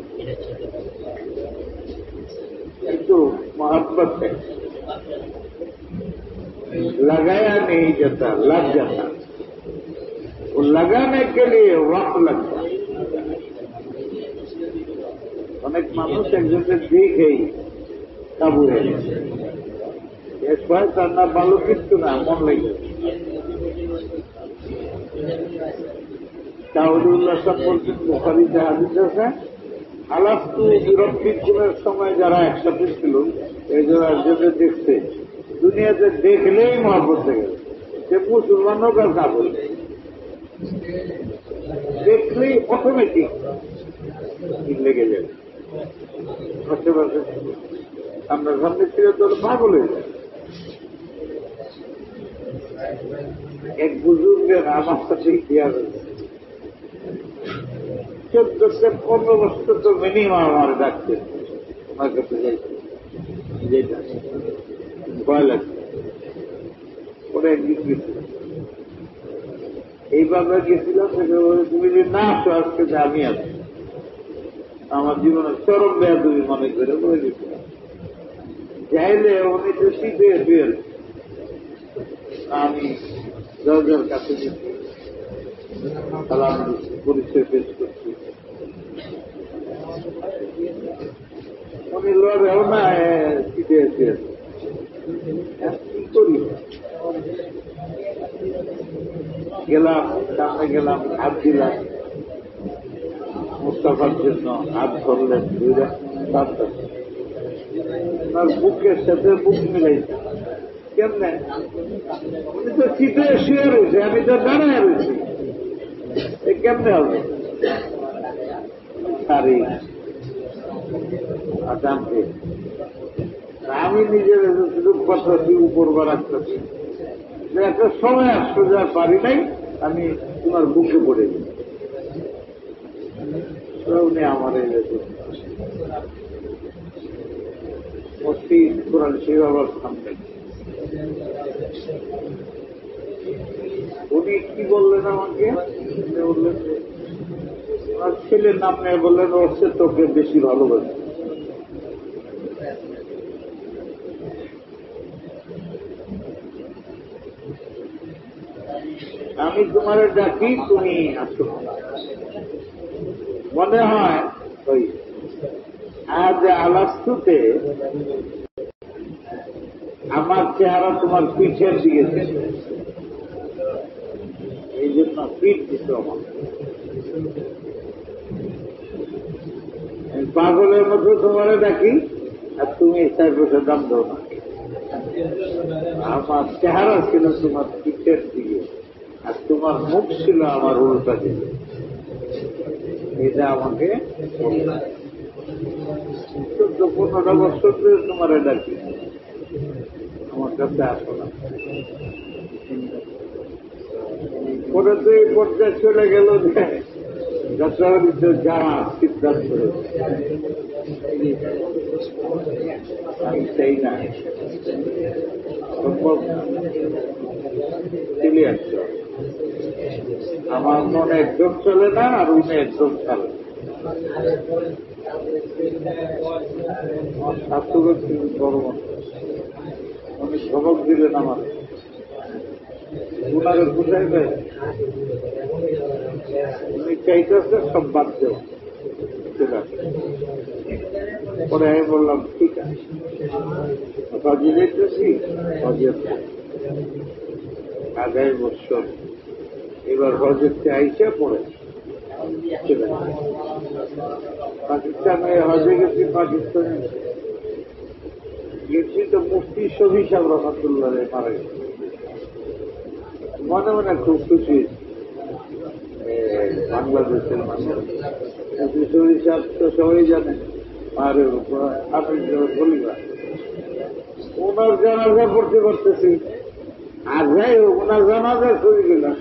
কিন্তু মহাব্বত लगाया नहीं जाता, लग जाता। वो लगाने के लिए वक्त लगता। অনেক মানুষ একজনের দেখেই কাবু হয়ে গেছে, এরপর তার না ভালো কিন্তু না, মন লেগে তাহলিউল্লাহ সাহেব বলছেন, বুখারীতে হাদিস আছে, আলাস্তু বিরক্তির গুণের সময় যারা একসাথে ছিল, এই যারা একজনের দেখছে, দুনিয়াতে দেখলেই মহব্বত হয়ে গেল। সে মুসলমান হোক আর কাবুল, দেখলেই অটোমেটিক লেগে যাবে। আমরা সামনে ছিল তোর পাগল হয়ে যায়। এক বুজুর্গের আমার সাথে ইতিহাস আছে, 14-15 বছর তো মিনিমাম আমার ডাকছে, আমার কাছে যাইতে ভয় লাগছে। পরে একদিন গেছিলাম, এইভাবে গেছিলাম, তুমি যদি না আসো আজকে আমি আছি। আমার জীবনের চরম বেয়াদবি মনে করে বলে গেছিলাম, চাইলে উনি তো শীতে বের, আমি দরজার কাছে গেছি, সালাম দিচ্ছি, পরিচয় পেশ করছি। উনি লড়েও না, শীতে বের, কি করি? গেলাম, সামনে গেলাম, হাত দিলাম, মুস্তাফার জন্য হাত ধরলেন, তার বুকের সাথে বুক মিলাইছে। কেমনে? উনি তো শীতে শুয়ে রয়েছে, আমি তো দাঁড়ায় রয়েছি, কেমনে হবে? সারি আদামকে আমি নিজের সুযোগ পাচ্ছি, উপর বা রাখতেছি, যে একটা সময় আসতো যা পারি নাই, আমি তোমার বুকে পড়ে দিই। উনি আমার মসজিদ কোরআন শরীফ আবার সামনে, উনি কি বললেন আমাকে? বললেন ওনার ছেলের নাম নিয়ে বললেন, ওর সে তোকে বেশি ভালোবাসে। আমি তোমার ডাকি, তুমি আসো। মনে হয় ওই আজ আলাস্তুতে আমার চেহারা তোমার পিঠের দিকে, এই জন্য পিঠ দিত আমার। পাগলের মতো তোমার ডাকি, আর তুমি তার বসে দাম দাও না। আমার চেহারা ছিল তোমার পিঠের দিকে, আর তোমার মুখ ছিল আমার উল্টা দিকে। এটা আমাকে 14-15 বছর ধরে তোমার ডাকি, আমার কাছে আসো না। পরে তো এই পর্যায়ে চলে গেল যে যাত্রাবাড়িতে যারা সিদ্ধান্ত, আমি চাই না সম্ভব চলে আসছে। আমার মনে একদম চলে না, আর উনি একদম চলে। আমার শাশুড়ের বড় উনি সবক দিলেন আমার, উনারে বুঝাইবে, উনি চাইতেছে সব বাদ দেওয়া। পরে আমি বললাম ঠিক আছে, হজে যেতেছি, হজে 1.5 বছর, এবার হজেতে আইসা পড়ে পাকিস্তানে হজে গেছি। পাকিস্তানে গেছি তো মুফতি শফি সাহেব রহমতুল্লাহ মারা গেছে। মনে মনে খুব খুশি, বাংলাদেশের মানুষ মুফতি শফি সাহেব তো সবাই জানে, আর আমি বলি না, ওনার জানাজা পড়তে করতেছি, আর যাই হোক ওনার জানাজা শুরু গেলাম।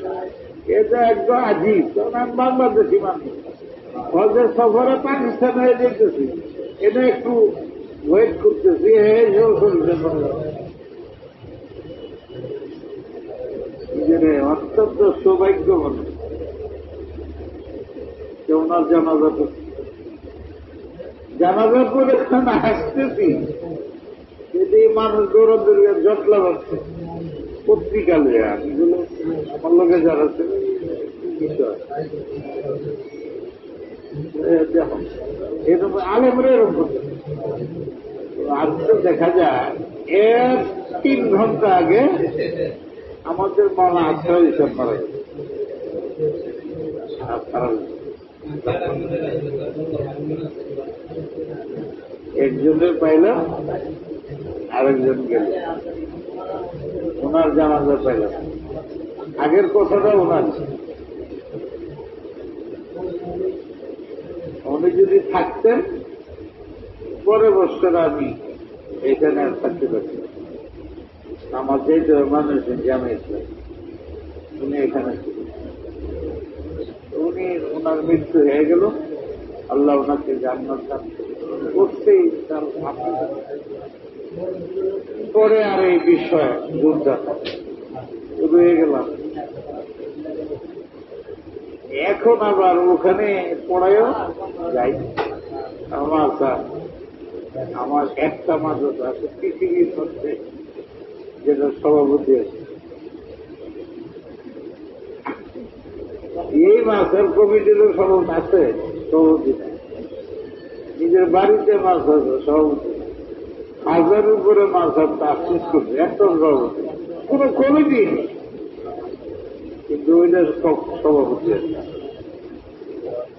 এটা একদম আজিব, কারণ আমি বাংলাদেশি মানুষ, হজের সফরে পাকিস্তান হয়ে যেতেছি, এটা একটু ওয়েট করতেছি, অত্যন্ত সৌভাগ্য মনে ওনার জানাজা করছে। জানাজা পরে হাসতেছি, যদি মানুষ দৌড়াদৌড়ি জটলা বাড়ছে, পত্রিকা লিয়া এগুলো আমার লোকে যারা ছিল বিষয় দেখো এরকম আলেমরা এরকম আর দেখা যায় এর 3 ঘন্টা আগে আমাদের মালা আশ্রয় হিসাব করা একজনের পাইলাম আরেকজন গেল ওনার জানাজা পাইলাম আগের কথাটা ওনার উনি যদি থাকতেন পরে বছর আমি এখানে আর থাকতে পারছি আমার যে মানুষ জানাইছিলেন উনি এখানে ছিলেন উনি ওনার মৃত্যু হয়ে গেল আল্লাহ ওনাকে জান্নাত দান করতেই তার পরে আর এই বিষয়ে বুঝতাম রয়ে গেলাম এখন আবার ওখানে পড়ায়ও যাই আমার একটা মাদ্রাসা আছে পৃথিবীর মধ্যে যেটা সভাপতি আছে এই মাছের কমিটিরও সভাপতি আছে সভাপতি নিজের বাড়িতে মাছ আছে সভাপতি 1000 উপরে মাছ আফসোস করছে একটা সভাপতি কোন কমিটি নেই কিন্তু ওইটা সভাপতি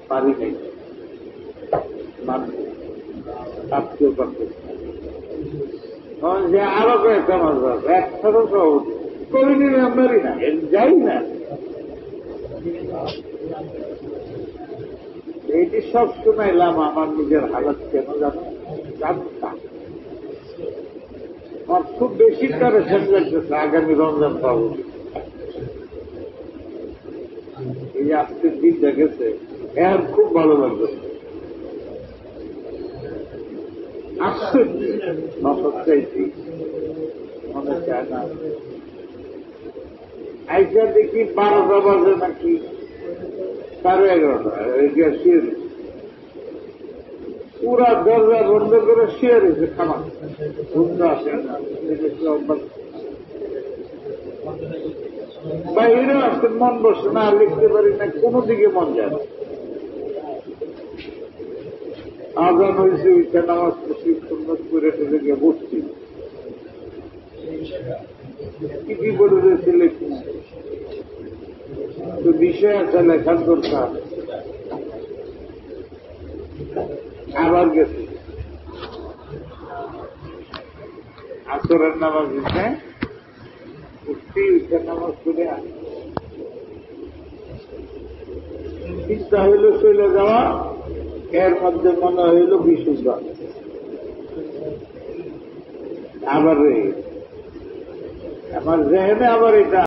পারি নেই কাটতেও পারত যে আরো কয়েকটা মাছ আছে একটারও সভাপতি কমিটি মেম্বারই না যাই না এইটি সব শুনাইলাম আমার নিজের হালাত কেন জানতাম আমার খুব বেশি প্যারেশান লাগতেছে আগামী রমজান পাবো এই আজকের দিন দেখেছে এর খুব ভালো লাগতেছে আশ্চর্য চাইছি মনে চায় না আইসা দেখি 12টা বাজে নাকি 11:30 শুয়ে পুরা দরজা বন্ধ করে শুয়ে রয়েছে খাবার বন্ধু আসে বাইরে আসতে মন বসে না লিখতে পারি না কোনো দিকে মন যায় না আজান হয়েছে ওইটা নামাজ পড়ছি সুন্নত করে টেলে গিয়ে বসছি কি বলে রয়েছে লিখি তো বিষয় আছে লেখার দরকার আবার গেছি আসরের নামাজ দিতে উঠছি উঠে নামাজ পড়ে চিন্তা হইল চলে যাওয়া এর মধ্যে মনে হইল বিশুদ্ধ আবার আমার জেহেনে আবার এটা